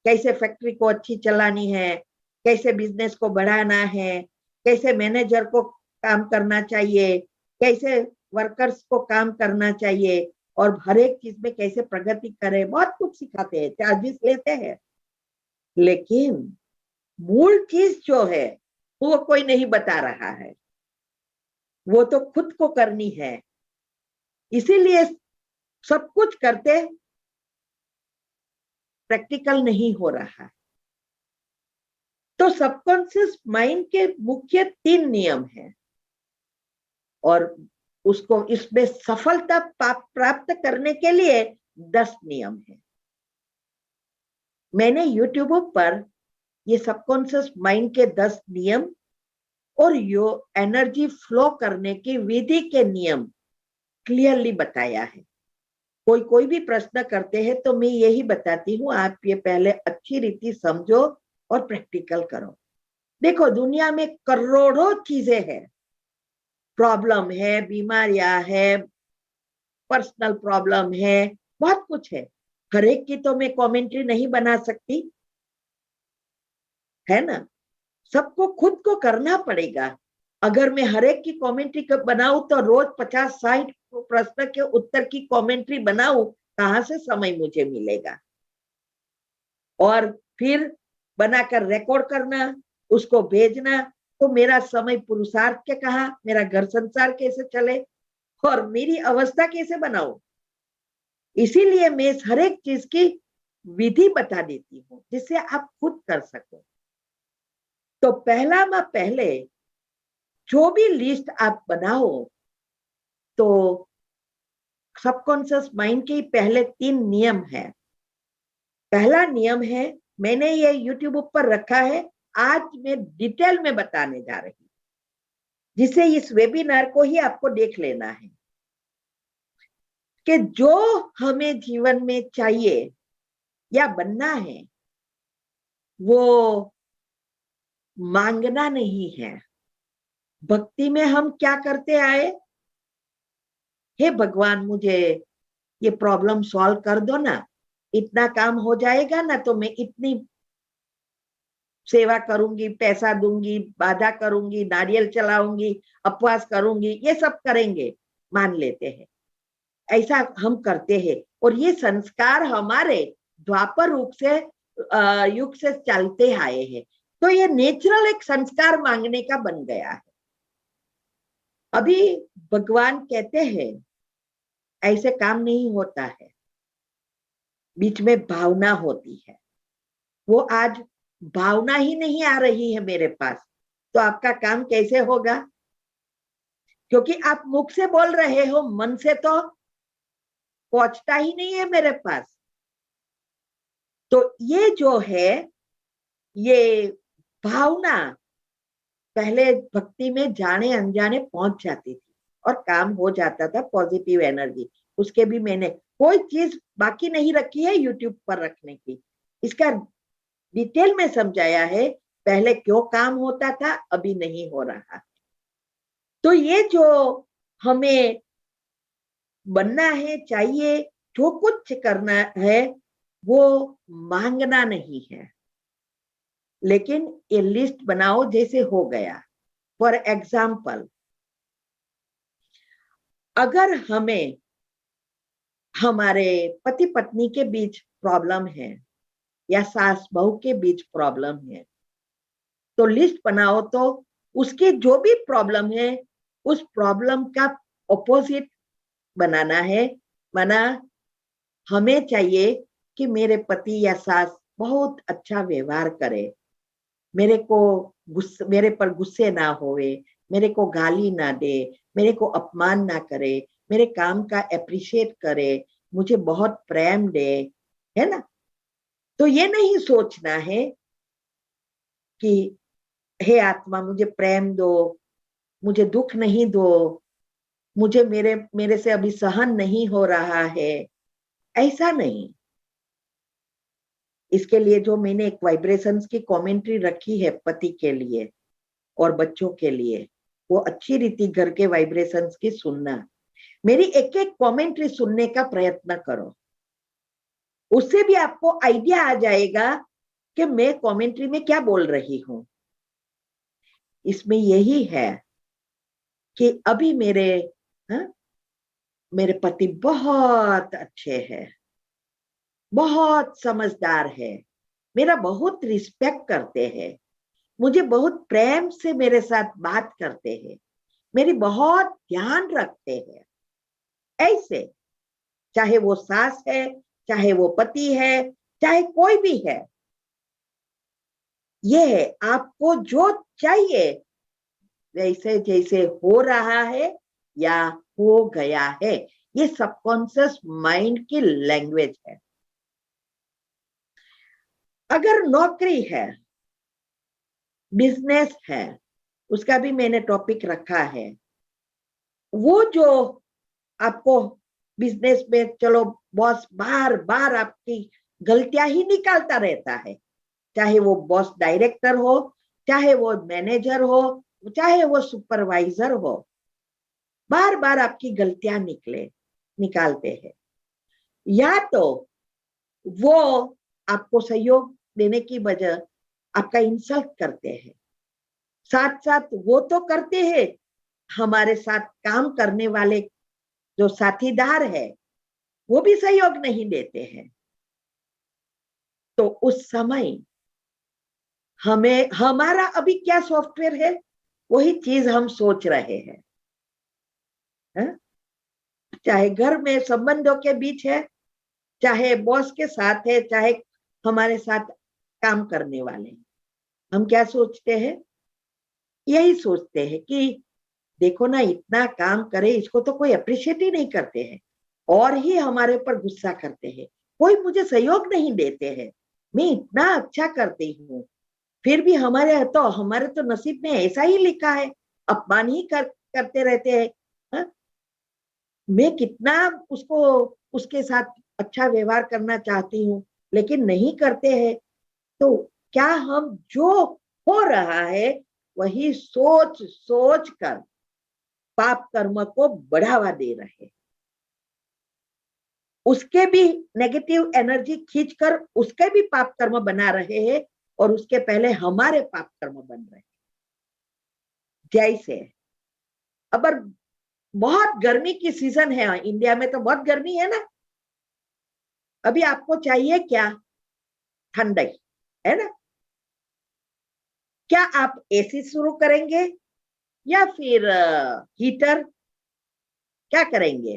कैसे फैक्ट्री को अच्छी चलानी है, कैसे बिजनेस को बढ़ाना है, कैसे मैनेजर को काम करना चाहिए, कैसे वर्कर्स को काम करना चाहिए, और हर एक चीज में कैसे प्रगति करे, बहुत कुछ सिखाते हैं, चार्जेस लेते हैं। लेकिन मूल चीज जो है वो कोई नहीं बता रहा है, वो तो खुद को करनी है। इसीलिए सब कुछ करते प्रैक्टिकल नहीं हो रहा। तो सबकॉन्शियस माइंड के मुख्य 3 नियम हैं और उसको इसमें सफलता प्राप्त करने के लिए 10 नियम है। मैंने यूट्यूब पर ये सबकॉन्शियस माइंड के 10 नियम और यो एनर्जी फ्लो करने की विधि के नियम क्लियरली बताया है। कोई भी प्रश्न करते हैं तो मैं यही बताती हूँ, आप ये पहले अच्छी रीति समझो और प्रैक्टिकल करो। देखो, दुनिया में करोड़ों चीजें हैं, प्रॉब्लम है, बीमारियां है, पर्सनल प्रॉब्लम है, बहुत कुछ है। हर एक की तो मैं कमेंट्री नहीं बना सकती, है ना। सबको खुद को करना पड़ेगा। अगर मैं हर एक की कमेंट्री बनाऊं तो रोज 50-60 प्रश्न के उत्तर की कमेंट्री बनाऊं, कहां से समय मुझे मिलेगा। और फिर बनाकर रिकॉर्ड करना, उसको भेजना, तो मेरा समय पुरुषार्थ के कहा, मेरा घर संसार कैसे चले और मेरी अवस्था कैसे बनाऊं। इसीलिए मैं हर एक चीज की विधि बता देती हूँ जिससे आप खुद कर सको। तो पहले जो भी लिस्ट आप बनाओ तो सबकॉन्शियस माइंड के पहले 3 नियम है। पहला नियम है, मैंने ये यूट्यूब पर रखा है, आज मैं डिटेल में बताने जा रही हूँ, जिसे इस वेबिनार को ही आपको देख लेना है कि जो हमें जीवन में चाहिए या बनना है वो मांगना नहीं है। भक्ति में हम क्या करते आए, हे भगवान मुझे ये प्रॉब्लम सॉल्व कर दो ना, इतना काम हो जाएगा ना तो मैं इतनी सेवा करूंगी, पैसा दूंगी, बाधा करूंगी, नारियल चलाऊंगी, उपवास करूंगी, ये सब करेंगे, मान लेते हैं। ऐसा हम करते हैं और ये संस्कार हमारे द्वापर युग से चलते आए हैं। तो ये नेचुरल एक संस्कार मांगने का बन गया है। अभी भगवान कहते हैं ऐसे काम नहीं होता है, बीच में भावना होती है। वो आज भावना ही नहीं आ रही है मेरे पास, तो आपका काम कैसे होगा? क्योंकि आप मुख से बोल रहे हो, मन से तो पहुंचता ही नहीं है मेरे पास। तो ये जो है, ये भावना पहले भक्ति में जाने अनजाने पहुंच जाती थी और काम हो जाता था। पॉजिटिव एनर्जी, उसके भी मैंने कोई चीज बाकी नहीं रखी है यूट्यूब पर रखने की। इसका डिटेल में समझाया है, पहले क्यों काम होता था, अभी नहीं हो रहा। तो ये जो हमें बनना है, चाहिए, जो कुछ करना है वो मांगना नहीं है, लेकिन ये लिस्ट बनाओ जैसे हो गया। फॉर एग्जाम्पल, अगर हमें हमारे पति पत्नी के बीच प्रॉब्लम है या सास बहू के बीच प्रॉब्लम है, तो लिस्ट बनाओ तो उसके जो भी प्रॉब्लम है उस प्रॉब्लम का ऑपोजिट बनाना है। माना हमें चाहिए कि मेरे पति या सास बहुत अच्छा व्यवहार करे, मेरे पर गुस्से ना होवे, मेरे को गाली ना दे, मेरे को अपमान ना करे, मेरे काम का अप्रिशिएट करे, मुझे बहुत प्रेम दे, है ना। तो ये नहीं सोचना है कि हे आत्मा मुझे प्रेम दो, मुझे दुख नहीं दो, मुझे मेरे से अभी सहन नहीं हो रहा है, ऐसा नहीं। इसके लिए जो मैंने एक वाइब्रेशंस की कमेंट्री रखी है पति के लिए और बच्चों के लिए, वो अच्छी रीति घर के वाइब्रेशंस की सुनना। मेरी एक एक कमेंट्री सुनने का प्रयत्न करो, उससे भी आपको आइडिया आ जाएगा कि मैं कमेंट्री में क्या बोल रही हूं। इसमें यही है कि अभी मेरे पति बहुत अच्छे हैं, बहुत समझदार है, मेरा बहुत रिस्पेक्ट करते हैं, मुझे बहुत प्रेम से मेरे साथ बात करते हैं, मेरी बहुत ध्यान रखते हैं। ऐसे चाहे वो सास है, चाहे वो पति है, चाहे कोई भी है, ये है, आपको जो चाहिए जैसे जैसे हो रहा है या हो गया है, ये सबकॉन्शियस माइंड की लैंग्वेज है। अगर नौकरी है, बिजनेस है, उसका भी मैंने टॉपिक रखा है। वो जो आपको बिजनेस में, चलो बॉस बार बार आपकी गलतियां ही निकालता रहता है, चाहे वो बॉस डायरेक्टर हो, चाहे वो मैनेजर हो, चाहे वो सुपरवाइजर हो, बार बार आपकी गलतियां निकालते हैं। या तो वो आपको सहयोग देने की बजाय आपका इंसल्ट करते हैं, साथ साथ वो तो करते हैं, हमारे साथ काम करने वाले जो साथीदार है वो भी सहयोग नहीं देते हैं। तो उस समय हमें हमारा अभी क्या सॉफ्टवेयर है, वही चीज हम सोच रहे हैं, है? चाहे घर में संबंधों के बीच है, चाहे बॉस के साथ है, चाहे हमारे साथ काम करने वाले, हम क्या सोचते हैं, यही सोचते हैं कि देखो ना, इतना काम करे, इसको तो कोई अप्रिशिएट ही नहीं करते हैं, और ही हमारे ऊपर गुस्सा करते हैं, कोई मुझे सहयोग नहीं देते हैं, मैं इतना अच्छा करती हूँ, फिर भी हमारे तो नसीब में ऐसा ही लिखा है, अपमान ही करते रहते हैं। हा? मैं कितना उसको उसके साथ अच्छा व्यवहार करना चाहती हूँ, लेकिन नहीं करते हैं। तो क्या हम जो हो रहा है वही सोच सोच कर पाप कर्म को बढ़ावा दे रहे, उसके भी नेगेटिव एनर्जी खींचकर उसके भी पाप कर्म बना रहे हैं, और उसके पहले हमारे पाप कर्म बन रहे हैं। जैसे अगर बहुत गर्मी की सीजन है, इंडिया में तो बहुत गर्मी है ना, अभी आपको चाहिए क्या, ठंडक, है ना? क्या आप एसी शुरू करेंगे या फिर हीटर? क्या करेंगे?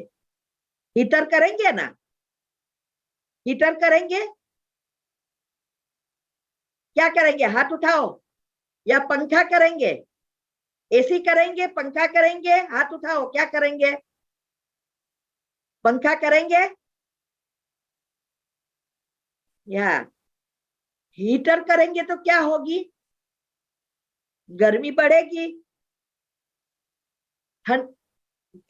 हीटर करेंगे ना? हीटर करेंगे? क्या करेंगे, हाथ उठाओ। या पंखा करेंगे? एसी करेंगे, पंखा करेंगे? हाथ उठाओ, क्या करेंगे? पंखा करेंगे या हीटर करेंगे? तो क्या होगी, गर्मी बढ़ेगी। ठंड,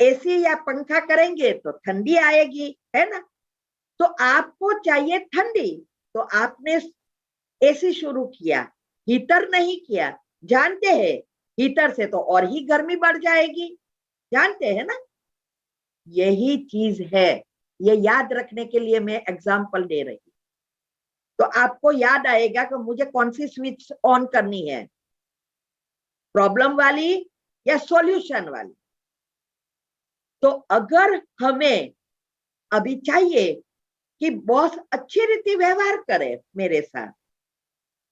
एसी या पंखा करेंगे तो ठंडी आएगी, है ना? तो आपको चाहिए ठंडी, तो आपने एसी शुरू किया, हीटर नहीं किया। जानते हैं हीटर से तो और ही गर्मी बढ़ जाएगी, जानते हैं ना? यही चीज है, ये याद रखने के लिए मैं एग्जांपल दे रही हूँ। तो आपको याद आएगा कि मुझे कौन सी स्विच ऑन करनी है, प्रॉब्लम वाली या सॉल्यूशन वाली। तो अगर हमें अभी चाहिए कि बॉस अच्छी रीति व्यवहार करे मेरे साथ,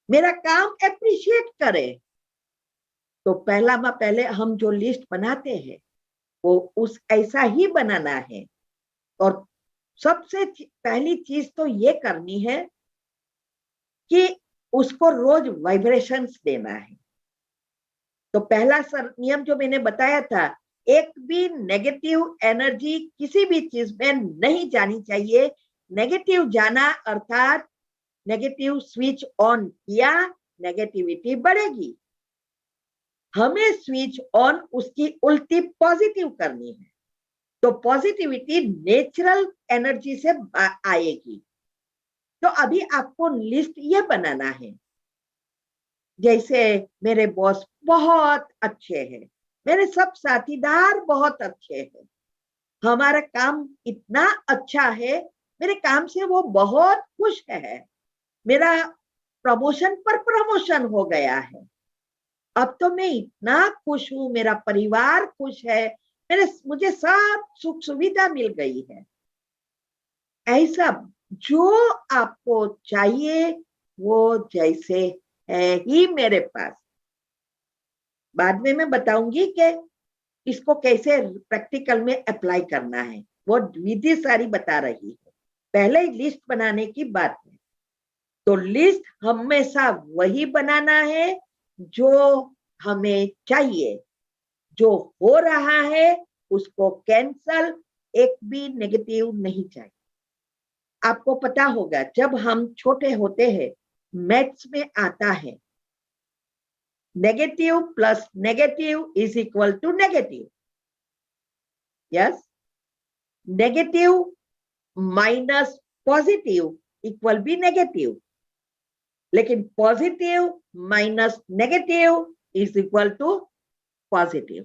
मेरा काम एप्रिशिएट करे, तो पहले हम जो लिस्ट बनाते हैं वो उस ऐसा ही बनाना है। और सबसे पहली चीज तो ये करनी है कि उसको रोज वाइब्रेशंस देना है। तो पहला नियम जो मैंने बताया था, एक भी नेगेटिव एनर्जी किसी भी चीज में नहीं जानी चाहिए। नेगेटिव जाना अर्थात नेगेटिव स्विच ऑन किया, नेगेटिविटी बढ़ेगी। हमें स्विच ऑन उसकी उल्टी पॉजिटिव करनी है, तो पॉजिटिविटी नेचुरल एनर्जी से आएगी। तो अभी आपको लिस्ट ये बनाना है, जैसे मेरे बॉस बहुत अच्छे हैं, मेरे सब साथीदार बहुत अच्छे हैं, हमारा काम इतना अच्छा है, मेरे काम से वो बहुत खुश है, मेरा प्रमोशन पर प्रमोशन हो गया है, अब तो मैं इतना खुश हूं, मेरा परिवार खुश है, मुझे सब सुख सुविधा मिल गई है। ऐसा जो आपको चाहिए वो जैसे है ही मेरे पास। बाद में मैं बताऊंगी कि इसको कैसे प्रैक्टिकल में अप्लाई करना है, वो विधि सारी बता रही है, पहले ही लिस्ट बनाने की बात है। तो लिस्ट हमेशा वही बनाना है जो हमें चाहिए, जो हो रहा है उसको कैंसल, एक भी नेगेटिव नहीं चाहिए। आपको पता होगा जब हम छोटे होते हैं मैथ्स में आता है negative plus negative is equal to negative, yes, negative minus positive equal भी नेगेटिव, लेकिन positive minus negative is equal to positive.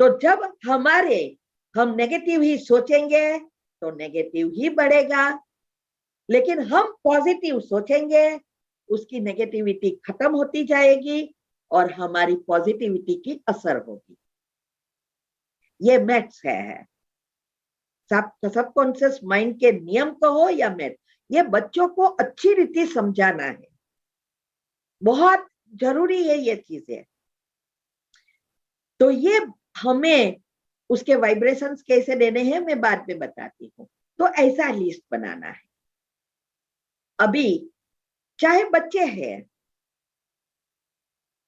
तो जब हम नेगेटिव ही सोचेंगे तो नेगेटिव ही बढ़ेगा, लेकिन हम पॉजिटिव सोचेंगे उसकी नेगेटिविटी खत्म होती जाएगी और हमारी पॉजिटिविटी की असर होगी। ये मैथ्स है, सबकॉन्शियस माइंड के नियम कहो या मैथ, ये बच्चों को अच्छी रीति समझाना है, बहुत जरूरी है ये चीजें। तो ये हमें उसके वाइब्रेशंस कैसे देने हैं मैं बाद में बताती हूँ। तो ऐसा लिस्ट बनाना है। अभी चाहे बच्चे हैं,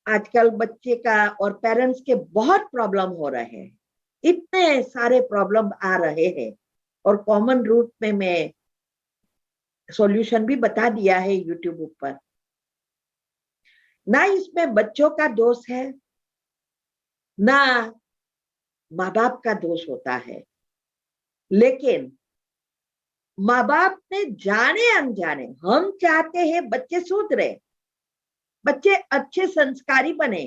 आजकल बच्चे का और पेरेंट्स के बहुत प्रॉब्लम हो रहे हैं, इतने सारे प्रॉब्लम आ रहे हैं और कॉमन रूट में मैं सॉल्यूशन भी बता दिया है यूट्यूब पर। ना इसमें बच्चों का दोष है ना माँ बाप का दोष होता है, लेकिन माँ बाप ने जाने अनजाने, हम चाहते हैं बच्चे सुधरे, बच्चे अच्छे संस्कारी बने,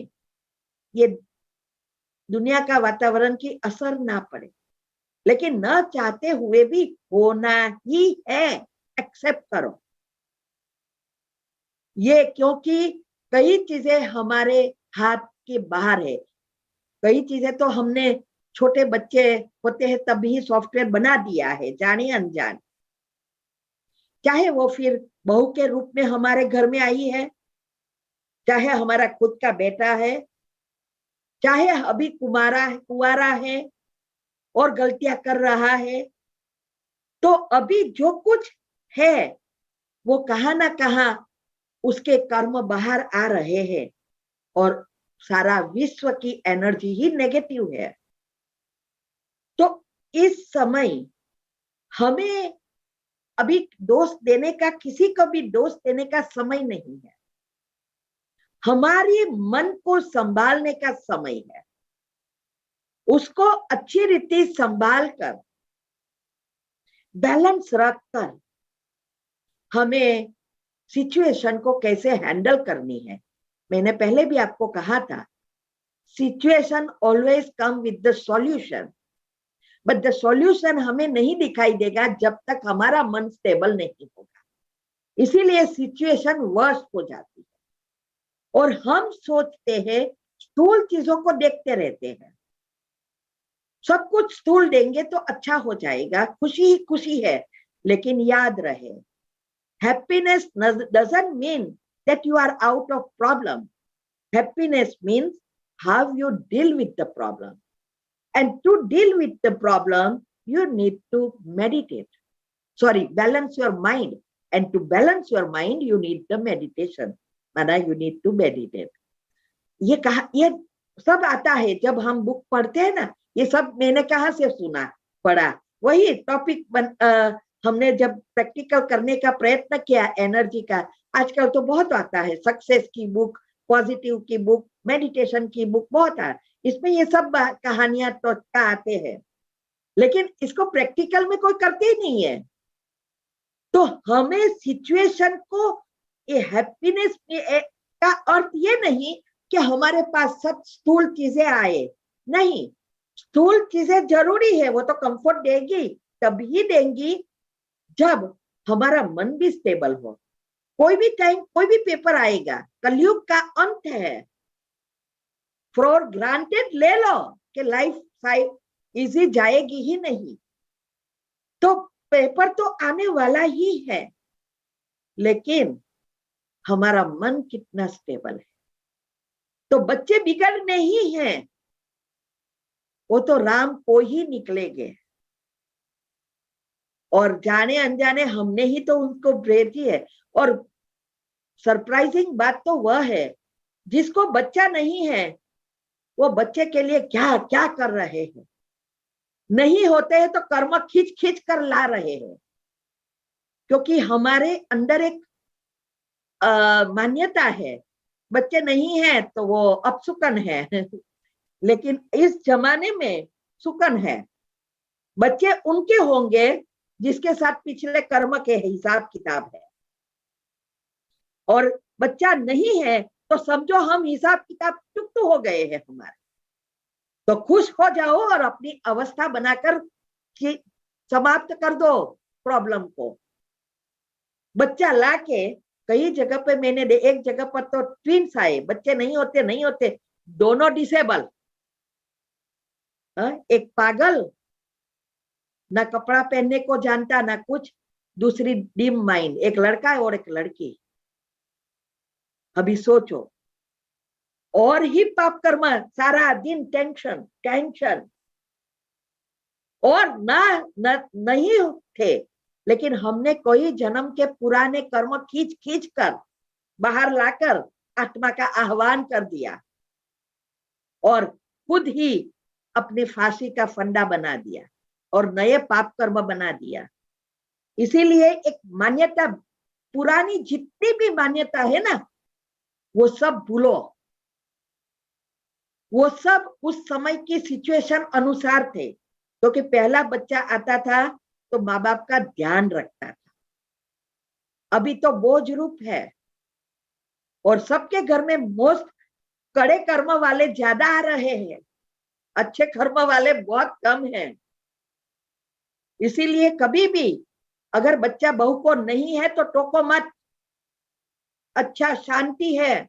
ये दुनिया का वातावरण की असर ना पड़े, लेकिन न चाहते हुए भी होना ही है, एक्सेप्ट करो ये, क्योंकि कई चीजें हमारे हाथ के बाहर है। कई चीजें तो हमने छोटे बच्चे होते हैं तभी सॉफ्टवेयर बना दिया है जाने अनजान, चाहे वो फिर बहू के रूप में हमारे घर में आई है, चाहे हमारा खुद का बेटा है, चाहे अभी कुंवारा है और गलतियां कर रहा है, तो अभी जो कुछ है वो कहां ना कहां उसके कर्म बाहर आ रहे हैं और सारा विश्व की एनर्जी ही नेगेटिव है। तो इस समय हमें अभी दोष देने का, किसी को भी दोष देने का समय नहीं है, हमारी मन को संभालने का समय है, उसको अच्छी रीति संभाल कर बैलेंस रखकर हमें सिचुएशन को कैसे हैंडल करनी है। मैंने पहले भी आपको कहा था situation always come with the solution, but the solution हमें नहीं दिखाई देगा जब तक हमारा मन स्टेबल नहीं होगा, इसीलिए सिचुएशन वर्स्ट हो जाती है और हम सोचते हैं स्थूल चीजों को देखते रहते हैं, सब कुछ स्थूल देंगे तो अच्छा हो जाएगा, खुशी ही खुशी है। लेकिन याद रहे happiness doesn't mean that you are out of problem, happiness means how you deal with the problem, and to deal with the problem you need to meditate, balance your mind, and to balance your mind you need the meditation, माना you need to meditate। ये कहा, ये सब आता है जब हम book पढ़ते हैं ना, ये सब मैंने कहाँ से सुना पढ़ा, वही टॉपिक हमने जब प्रैक्टिकल करने का प्रयत्न किया एनर्जी का, आजकल तो बहुत आता है, सक्सेस की बुक, पॉजिटिव की बुक, मेडिटेशन की बुक बहुत है, इसमें ये सब कहानियां टोटका आते हैं, लेकिन इसको प्रैक्टिकल में कोई करते ही नहीं है। तो हमें सिचुएशन को, ये हैप्पीनेस का अर्थ ये नहीं कि हमारे पास सब स्थूल चीजें आए, नहीं, स्थूल चीजें जरूरी है, वो तो कंफर्ट देगी, तभी देंगी जब हमारा मन भी स्टेबल हो। कोई भी टाइम कोई भी पेपर आएगा, कलयुग का अंत है, फॉर ग्रांटेड ले लो कि लाइफ इजी जाएगी ही नहीं, तो पेपर तो आने वाला ही है, लेकिन हमारा मन कितना स्टेबल है। तो बच्चे बिगड़ने ही हैं, वो तो राम को ही निकलेंगे। और जाने अनजाने हमने ही तो उनको भेजी है। और सरप्राइजिंग बात तो वह है, जिसको बच्चा नहीं है वो बच्चे के लिए क्या क्या कर रहे हैं। नहीं होते हैं तो कर्म खींच खींच कर ला रहे हैं, क्योंकि हमारे अंदर एक मान्यता है, बच्चे नहीं है तो वो अपसुकन है। लेकिन इस जमाने में सुकन है। बच्चे उनके होंगे जिसके साथ पिछले कर्म के हिसाब किताब है, और बच्चा नहीं है तो समझो हम हिसाब किताब चुप हो गए हैं हमारे। तो खुश हो जाओ और अपनी अवस्था बनाकर समाप्त कर दो प्रॉब्लम को। बच्चा लाके कई जगह पे मैंने एक जगह पर तो ट्विंस आए, बच्चे नहीं होते, दोनों डिसेबल। एक पागल, ना कपड़ा पहनने को जानता ना कुछ, दूसरी डिम माइंड, एक लड़का है और एक लड़की। अभी सोचो, और ही पाप कर्म, सारा दिन टेंशन टेंशन, और नहीं थे, लेकिन हमने कोई जन्म के पुराने कर्म खींच खींच कर बाहर लाकर आत्मा का आह्वान कर दिया और खुद ही अपने फांसी का फंडा बना दिया और नए पाप कर्म बना दिया। इसीलिए एक मान्यता, पुरानी जितनी भी मान्यता है ना, वो सब भूलो। वो सब उस समय की सिचुएशन अनुसार थे, क्योंकि पहला बच्चा आता था तो माँ बाप का ध्यान रखता था। अभी तो बोझ रूप है, और सबके घर में मोस्ट कड़े कर्म वाले ज्यादा आ रहे हैं, अच्छे कर्म वाले बहुत कम हैं। इसीलिए कभी भी अगर बच्चा बहू को नहीं है तो टोको मत, अच्छा शांति है।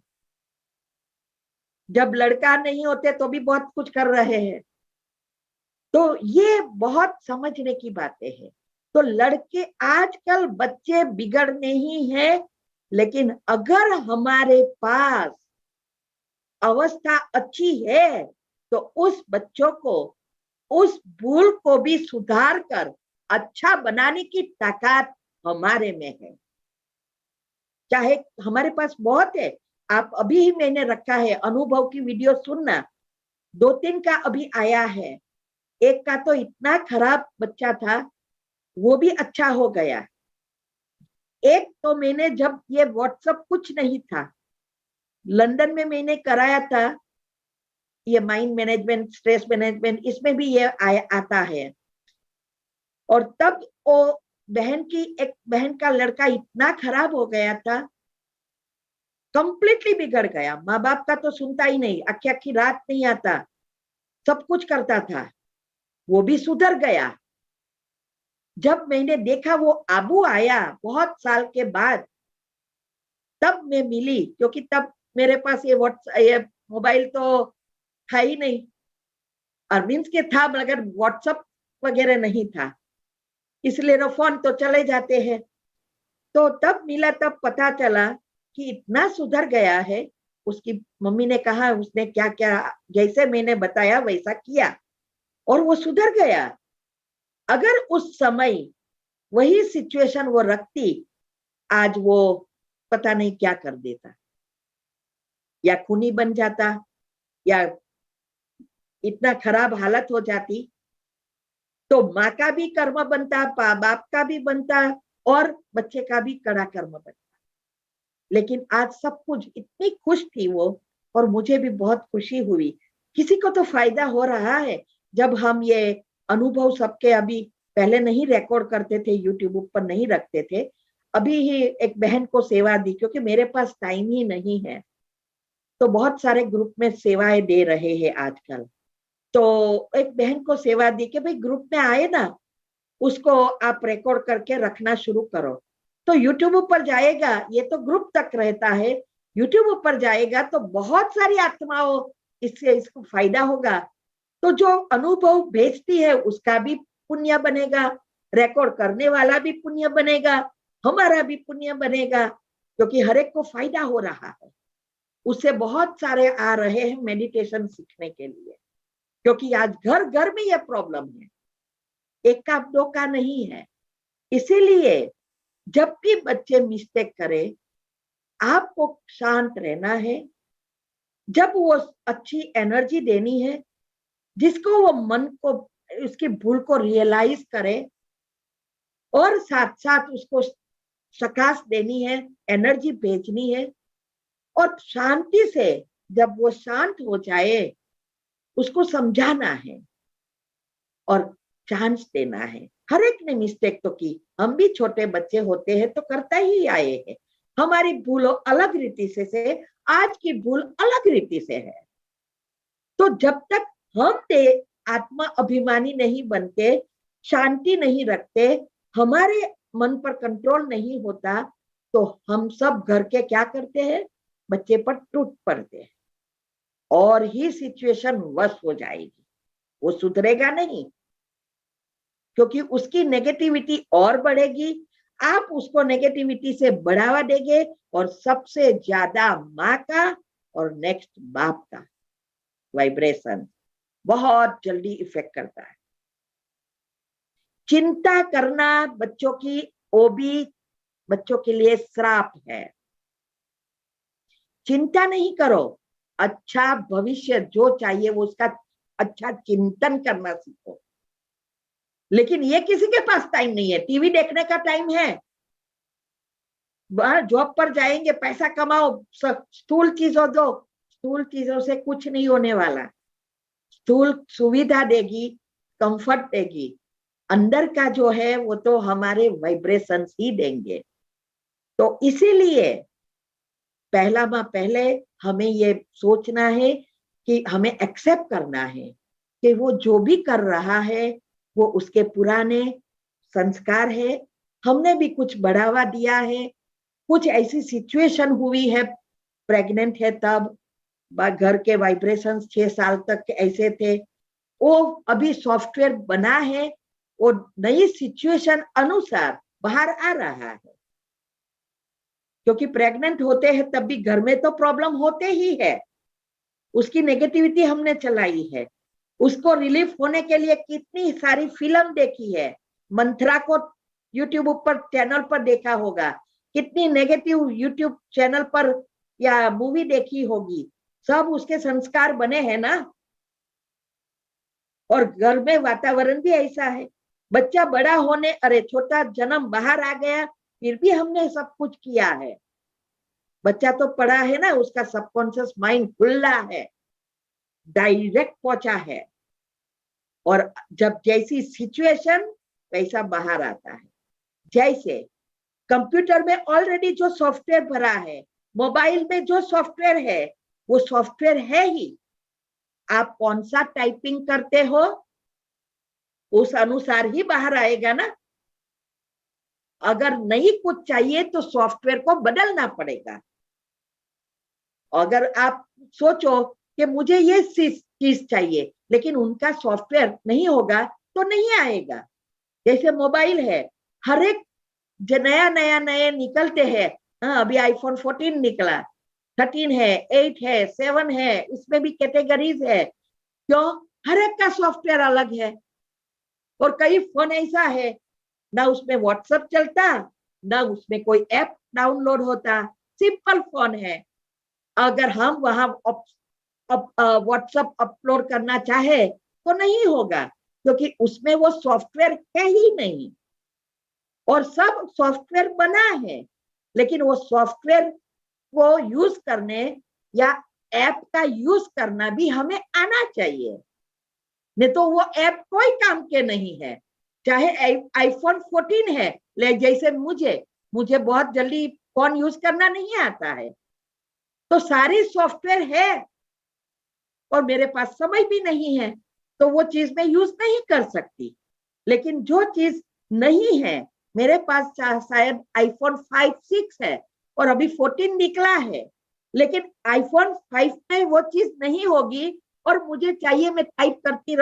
जब लड़का नहीं होते तो भी बहुत कुछ कर रहे हैं। तो ये बहुत समझने की बातें हैं। तो लड़के, आजकल बच्चे बिगड़ने ही हैं, लेकिन अगर हमारे पास अवस्था अच्छी है तो उस बच्चों को, उस भूल को भी सुधार कर अच्छा बनाने की ताकत हमारे में है। चाहे हमारे पास बहुत है। आप अभी ही मैंने रखा है अनुभव की वीडियो सुनना, 2-3 का अभी आया है। एक का तो इतना खराब बच्चा था, वो भी अच्छा हो गया। एक तो मैंने, जब ये व्हाट्सएप कुछ नहीं था, लंदन में मैंने कराया था, ये माइंड मैनेजमेंट, स्ट्रेस मैनेजमेंट, इसमें भी ये आता है। और तब वो एक बहन का लड़का इतना खराब हो गया था, कंप्लीटली बिगड़ गया। माँ बाप का तो सुनता ही नहीं, आखी आखी रात नहीं आता, सब कुछ करता था, वो भी सुधर गया। जब मैंने देखा वो आबू आया बहुत साल के बाद, तब मैं मिली, क्योंकि तब मेरे पास ये मोबाइल तो था ही नहीं, और मीन्स के था मगर व्हाट्सएप वगैरह नहीं था, इसलिए तो फोन तो चले जाते हैं। तो तब मिला, तब पता चला कि इतना सुधर गया है। उसकी मम्मी ने कहा उसने क्या क्या जैसे मैंने बताया वैसा किया और वो सुधर गया। अगर उस समय वही सिचुएशन वो रखती, आज वो पता नहीं क्या कर देता, या खूनी बन जाता, या इतना खराब हालत हो जाती। तो माँ का भी कर्म बनता, बाप का भी बनता, और बच्चे का भी कड़ा कर्म बनता। लेकिन आज सब कुछ, इतनी खुश थी वो, और मुझे भी बहुत खुशी हुई। किसी को तो फायदा हो रहा है। जब हम ये अनुभव सबके, अभी पहले नहीं रिकॉर्ड करते थे, यूट्यूब पर नहीं रखते थे, अभी ही एक बहन को सेवा दी, क्योंकि मेरे पास टाइम ही नहीं है। तो बहुत सारे ग्रुप में सेवाएं दे रहे हैं आजकल। तो एक बहन को सेवा दी कि भाई ग्रुप में आए ना, उसको आप रिकॉर्ड करके रखना शुरू करो। तो यूट्यूब पर जाएगा, ये तो ग्रुप तक रहता है, यूट्यूब पर जाएगा तो बहुत सारी आत्माओं इससे इसको फायदा होगा। तो जो अनुभव भेजती है उसका भी पुण्य बनेगा, रिकॉर्ड करने वाला भी पुण्य बनेगा, हमारा भी पुण्य बनेगा, क्योंकि हर एक को फायदा हो रहा है। उससे बहुत सारे आ रहे हैं मेडिटेशन सीखने के लिए, क्योंकि आज घर घर में यह प्रॉब्लम है, एक का दो का नहीं है। इसीलिए जब भी बच्चे मिस्टेक करें, आपको शांत रहना है। जब वो अच्छी एनर्जी देनी है, जिसको वो मन को उसकी भूल को रियलाइज करे और साथ साथ उसको शकाश देनी है, एनर्जी भेजनी है। और शांति से जब वो शांत हो जाए, उसको समझाना है और चांस देना है। हर एक ने मिस्टेक तो की, हम भी छोटे बच्चे होते हैं तो करता ही आए हैं। हमारी भूल अलग रीति से आज की भूल अलग रीति से है। तो जब तक हम आत्मा अभिमानी नहीं बनते, शांति नहीं रखते, हमारे मन पर कंट्रोल नहीं होता, तो हम सब घर के क्या करते हैं, बच्चे पर टूट पड़ते हैं और ही सिचुएशन वर्स हो जाएगी। वो सुधरेगा नहीं, क्योंकि उसकी नेगेटिविटी और बढ़ेगी, आप उसको नेगेटिविटी से बढ़ावा देंगे और सबसे ज्यादा माँ का और नेक्स्ट बाप का वाइब्रेशन बहुत जल्दी इफेक्ट करता है। चिंता करना बच्चों की, वो भी बच्चों के लिए श्राप है। चिंता नहीं करो, अच्छा भविष्य जो चाहिए वो उसका अच्छा चिंतन करना सीखो। लेकिन ये किसी के पास टाइम नहीं है, टीवी देखने का टाइम है, जॉब पर जाएंगे, पैसा कमाओ, स्थूल चीजों दो, स्थूल चीजों से कुछ नहीं होने वाला। स्थूल सुविधा देगी, कंफर्ट देगी, अंदर का जो है वो तो हमारे वाइब्रेशंस ही देंगे। तो इसीलिए पहले हमें ये सोचना है कि हमें एक्सेप्ट करना है कि वो जो भी कर रहा है वो उसके पुराने संस्कार है। हमने भी कुछ बढ़ावा दिया है, कुछ ऐसी सिचुएशन हुई है, प्रेग्नेंट है तब घर के वाइब्रेशंस 6 साल तक ऐसे थे, वो अभी सॉफ्टवेयर बना है, वो नई सिचुएशन अनुसार बाहर आ रहा है। क्योंकि प्रेग्नेंट होते हैं तब भी घर में तो प्रॉब्लम होते ही है, उसकी नेगेटिविटी हमने चलाई है। उसको रिलीफ होने के लिए कितनी सारी फिल्म देखी है, मंत्रा को यूट्यूब पर चैनल पर देखा होगा, कितनी नेगेटिव यूट्यूब चैनल पर या मूवी देखी होगी, सब उसके संस्कार बने हैं ना। और घर में वातावरण भी ऐसा है, बच्चा बड़ा होने, अरे छोटा जन्म बाहर आ गया, फिर भी हमने सब कुछ किया है। बच्चा तो पढ़ा है ना, उसका सबकॉन्शियस माइंड खुला है, डायरेक्ट पहुंचा है, और जब जैसी सिचुएशन वैसा बाहर आता है। जैसे कंप्यूटर में ऑलरेडी जो सॉफ्टवेयर भरा है, मोबाइल में जो सॉफ्टवेयर है वो सॉफ्टवेयर है ही, आप कौन सा टाइपिंग करते हो उस अनुसार ही बाहर आएगा ना। अगर नहीं कुछ चाहिए तो सॉफ्टवेयर को बदलना पड़ेगा। अगर आप सोचो कि मुझे ये चीज चाहिए लेकिन उनका सॉफ्टवेयर नहीं होगा तो नहीं आएगा। जैसे मोबाइल है, हर एक नया नए निकलते हैं। हाँ, अभी आईफोन 14 निकला, 13 है, 8 है, 7 है, इसमें भी कैटेगरीज है। क्यों? हर एक का सॉफ्टवेयर अलग है। और कई फोन ऐसा है ना उसमें व्हाट्सएप चलता, ना उसमें कोई ऐप डाउनलोड होता, सिंपल फोन है। अगर हम वहां व्हाट्सएप अपलोड करना चाहे तो नहीं होगा, क्योंकि उसमें वो सॉफ्टवेयर है ही नहीं। और सब सॉफ्टवेयर बना है, लेकिन वो सॉफ्टवेयर को यूज करने या ऐप का यूज करना भी हमें आना चाहिए, नहीं तो वो ऐप कोई काम के नहीं है। चाहे आईफोन 14 है, जैसे मुझे बहुत जल्दी फोन यूज करना नहीं आता है, तो सारी सॉफ्टवेयर है और मेरे पास समय भी नहीं है, तो वो चीज मैं यूज नहीं कर सकती। लेकिन जो चीज नहीं है, मेरे पास शायद आईफोन 5, 6 है और अभी 14 निकला है, लेकिन आईफोन 5 में वो चीज नहीं होगी और मुझे चाहिए मैं टाइप करती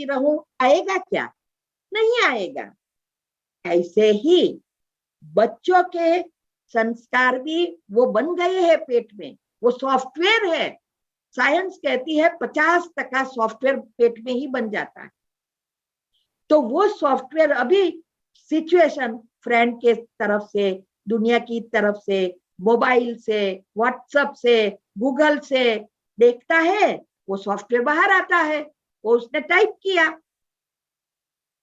रहूं, आएगा क्या? नहीं आएगा। ऐसे ही बच्चों के संस्कार भी वो बन गए हैं पेट में, वो सॉफ्टवेयर है। साइंस कहती है 50% सॉफ्टवेयर पेट में ही बन जाता है। तो वो सॉफ्टवेयर अभी सिचुएशन फ्रेंड के तरफ से, दुनिया की तरफ से, मोबाइल से, व्हाट्सएप से, गूगल से देखता है, वो सॉफ्टवेयर बाहर आता है, वो उसने टाइप किया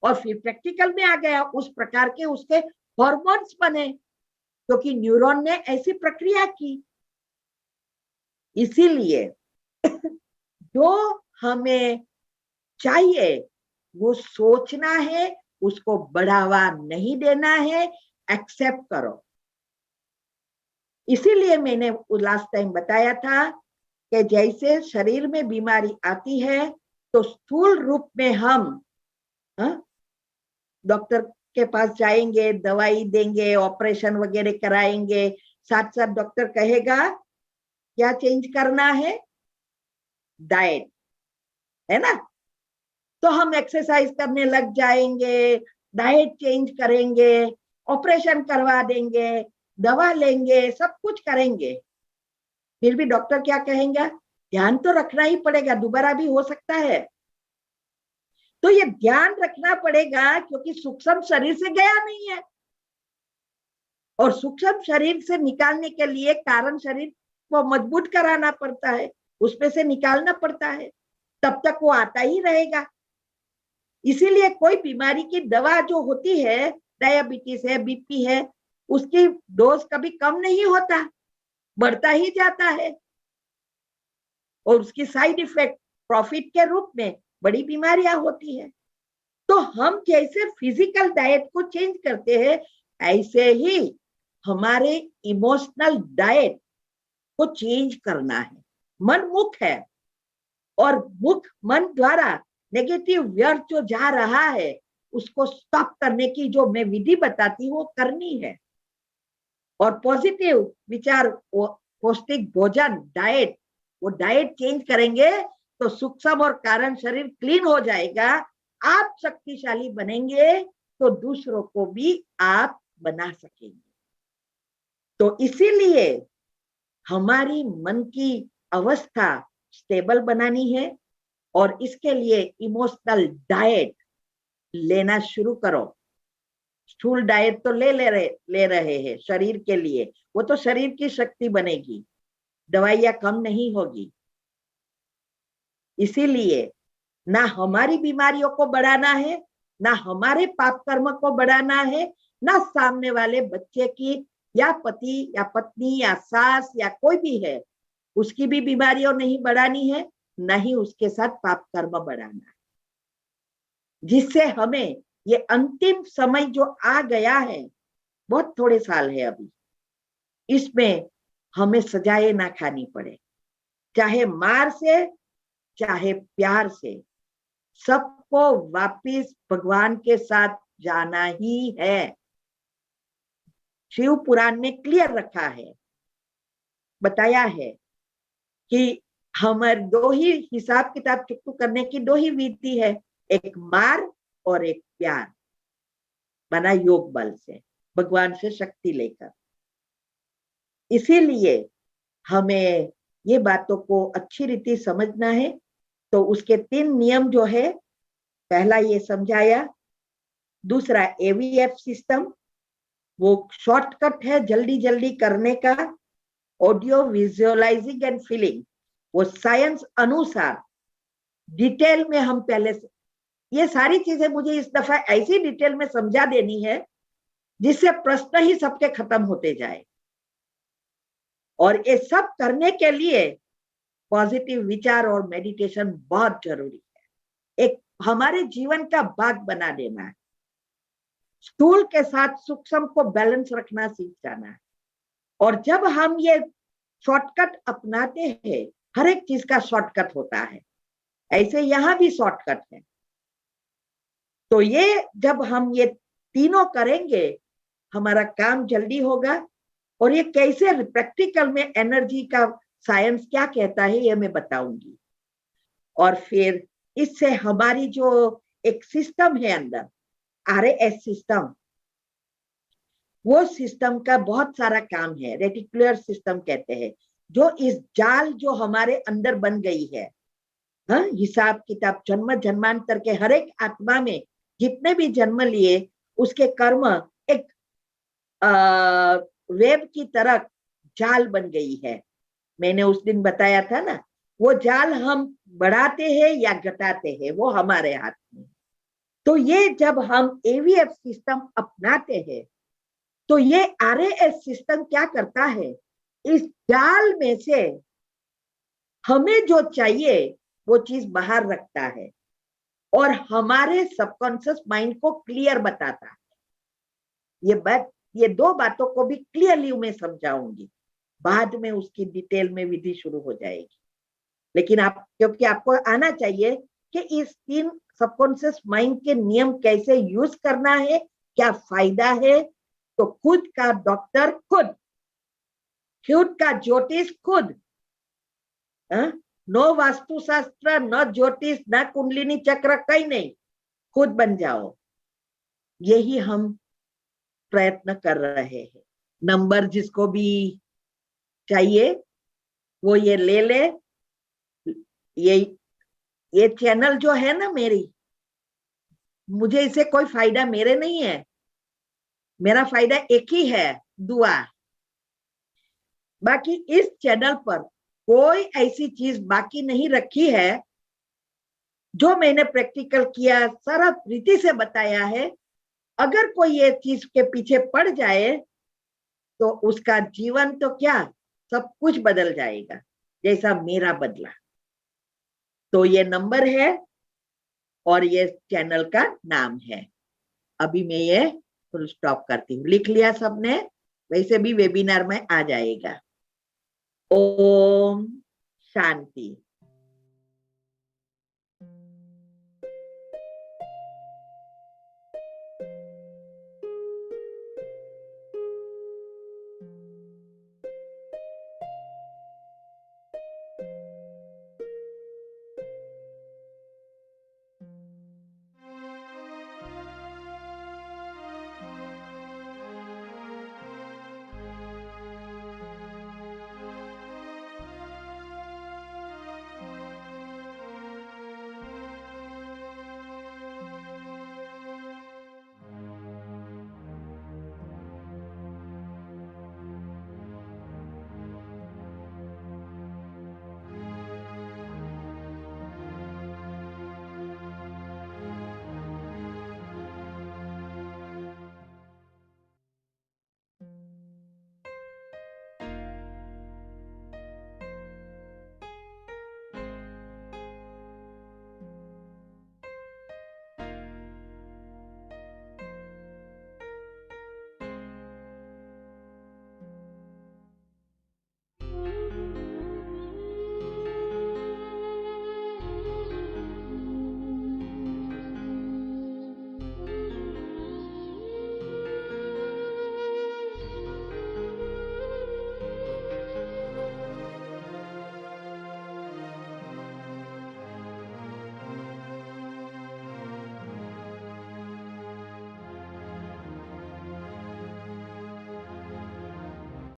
और फिर प्रैक्टिकल में आ गया, उस प्रकार के उसके हॉर्मोन्स बने, क्योंकि न्यूरॉन ने ऐसी प्रक्रिया की। इसीलिए जो हमें चाहिए वो सोचना है, उसको बढ़ावा नहीं देना है, एक्सेप्ट करो। इसीलिए मैंने लास्ट टाइम बताया था कि जैसे शरीर में बीमारी आती है तो स्थूल रूप में हम डॉक्टर के पास जाएंगे, दवाई देंगे, ऑपरेशन वगैरह कराएंगे, साथ साथ डॉक्टर कहेगा क्या चेंज करना है, डाइट, है ना। तो हम एक्सरसाइज करने लग जाएंगे, डाइट चेंज करेंगे, ऑपरेशन करवा देंगे, दवा लेंगे, सब कुछ करेंगे, फिर भी डॉक्टर क्या कहेंगे, ध्यान तो रखना ही पड़ेगा, दोबारा भी हो सकता है। तो ये ध्यान रखना पड़ेगा क्योंकि सूक्ष्म शरीर से गया नहीं है, और सूक्ष्म शरीर से निकालने के लिए कारण शरीर को मजबूत कराना पड़ता है, उसमें से निकालना पड़ता है, तब तक वो आता ही रहेगा। इसीलिए कोई बीमारी की दवा जो होती है, डायबिटीज है, बीपी है, उसकी डोज कभी कम नहीं होता, बढ़ता ही जाता है, और उसकी साइड इफेक्ट प्रॉफिट के रूप में बड़ी बीमारियां होती है। तो हम जैसे फिजिकल डाइट को चेंज करते हैं, ऐसे ही हमारे इमोशनल डाइट को चेंज करना है। मन मुख है, और मुख मन द्वारा नेगेटिव व्यर्थ जो जा रहा है उसको स्टॉप करने की जो मैं विधि बताती हूँ वो करनी है, और पॉजिटिव विचार, पौष्टिक भोजन, डाइट, वो डाइट चेंज करेंगे तो सूक्ष्म और कारण शरीर क्लीन हो जाएगा, आप शक्तिशाली बनेंगे तो दूसरों को भी आप बना सकेंगे। तो इसीलिए हमारी मन की अवस्था स्टेबल बनानी है, और इसके लिए इमोशनल डाइट लेना शुरू करो। स्थूल डाइट तो ले रहे हैं शरीर के लिए, वो तो शरीर की शक्ति बनेगी, दवाइयां कम नहीं होगी। इसीलिए ना हमारी बीमारियों को बढ़ाना है, ना हमारे पाप कर्म को बढ़ाना है, ना सामने वाले बच्चे की या पति या पत्नी या सास या कोई भी है उसकी भी बीमारियों नहीं बढ़ानी है, न ही उसके साथ पाप कर्म बढ़ाना है, जिससे हमें ये अंतिम समय जो आ गया है, बहुत थोड़े साल है अभी, इसमें हमें सजाएं ना खानी पड़े, चाहे मार से चाहे प्यार से, सबको वापिस भगवान के साथ जाना ही है। शिव पुराण में क्लियर रखा है, बताया है कि हमारे दो ही हिसाब किताब चुकता करने की दो ही विधि है, एक मार और एक प्यार, बना योग बल से, भगवान से शक्ति लेकर। इसीलिए हमें ये बातों को अच्छी रीति समझना है। तो उसके 3 नियम जो है, पहला ये समझाया, दूसरा AVF सिस्टम, वो शॉर्टकट है जल्दी जल्दी करने का, ऑडियो विजुअलाइजिंग एंड फीलिंग, वो साइंस अनुसार डिटेल में हम पहले से, ये सारी चीजें मुझे इस दफा ऐसी डिटेल में समझा देनी है जिससे प्रश्न ही सबके खत्म होते जाए। और ये सब करने के लिए पॉजिटिव विचार और मेडिटेशन बहुत जरूरी है, एक हमारे जीवन का भाग बना देना है। स्थूल के साथ सूक्ष्म को बैलेंस रखना सीख जाना है। और जब हम ये शॉर्टकट अपनाते हैं, हर एक चीज का शॉर्टकट होता है, ऐसे यहां भी शॉर्टकट है। तो ये जब हम ये तीनों करेंगे, हमारा काम जल्दी होगा। और ये कैसे प्रैक्टिकल में एनर्जी का साइंस क्या कहता है ये मैं बताऊंगी। और फिर इससे हमारी जो एक सिस्टम है अंदर, RAS सिस्टम, वो सिस्टम का बहुत सारा काम है, रेटिकुलर सिस्टम कहते हैं, जो इस जाल जो हमारे अंदर बन गई है, हिसाब किताब जन्म जन्मांतर के हर एक आत्मा में जितने भी जन्म लिए उसके कर्म एक वेब की तरह जाल बन गई है। मैंने उस दिन बताया था ना, वो जाल हम बढ़ाते हैं या घटाते हैं वो हमारे हाथ में। तो ये जब हम एवीएफ सिस्टम अपनाते हैं तो ये आरएएस सिस्टम क्या करता है, इस जाल में से हमें जो चाहिए वो चीज बाहर रखता है और हमारे सबकॉन्शियस माइंड को क्लियर बताता है। ये दो बातों को भी क्लियरली मैं समझाऊंगी, बाद में उसकी डिटेल में विधि शुरू हो जाएगी। लेकिन आप, क्योंकि आपको आना चाहिए कि इस 3 सबकॉन्शियस माइंड के नियम कैसे यूज करना है, क्या फायदा है। तो खुद का डॉक्टर खुद का ज्योतिष खुद, नो वास्तुशास्त्र, न ज्योतिष, न कुंडलिनी चक्र, कहीं नहीं, खुद बन जाओ। यही हम प्रयत्न कर रहे हैं। नंबर जिसको भी चाहिए वो ये ले ले। ये चैनल जो है ना मेरी, मुझे इससे कोई फायदा मेरे नहीं है, मेरा फायदा एक ही है, दुआ। बाकी इस चैनल पर कोई ऐसी चीज बाकी नहीं रखी है, जो मैंने प्रैक्टिकल किया सारा रीति से बताया है। अगर कोई ये चीज के पीछे पड़ जाए तो उसका जीवन तो क्या, सब कुछ बदल जाएगा, जैसा मेरा बदला। तो ये नंबर है और ये चैनल का नाम है। अभी मैं ये फुल स्टॉप करती हूँ। लिख लिया सबने? वैसे भी वेबिनार में आ जाएगा। ओम शांति।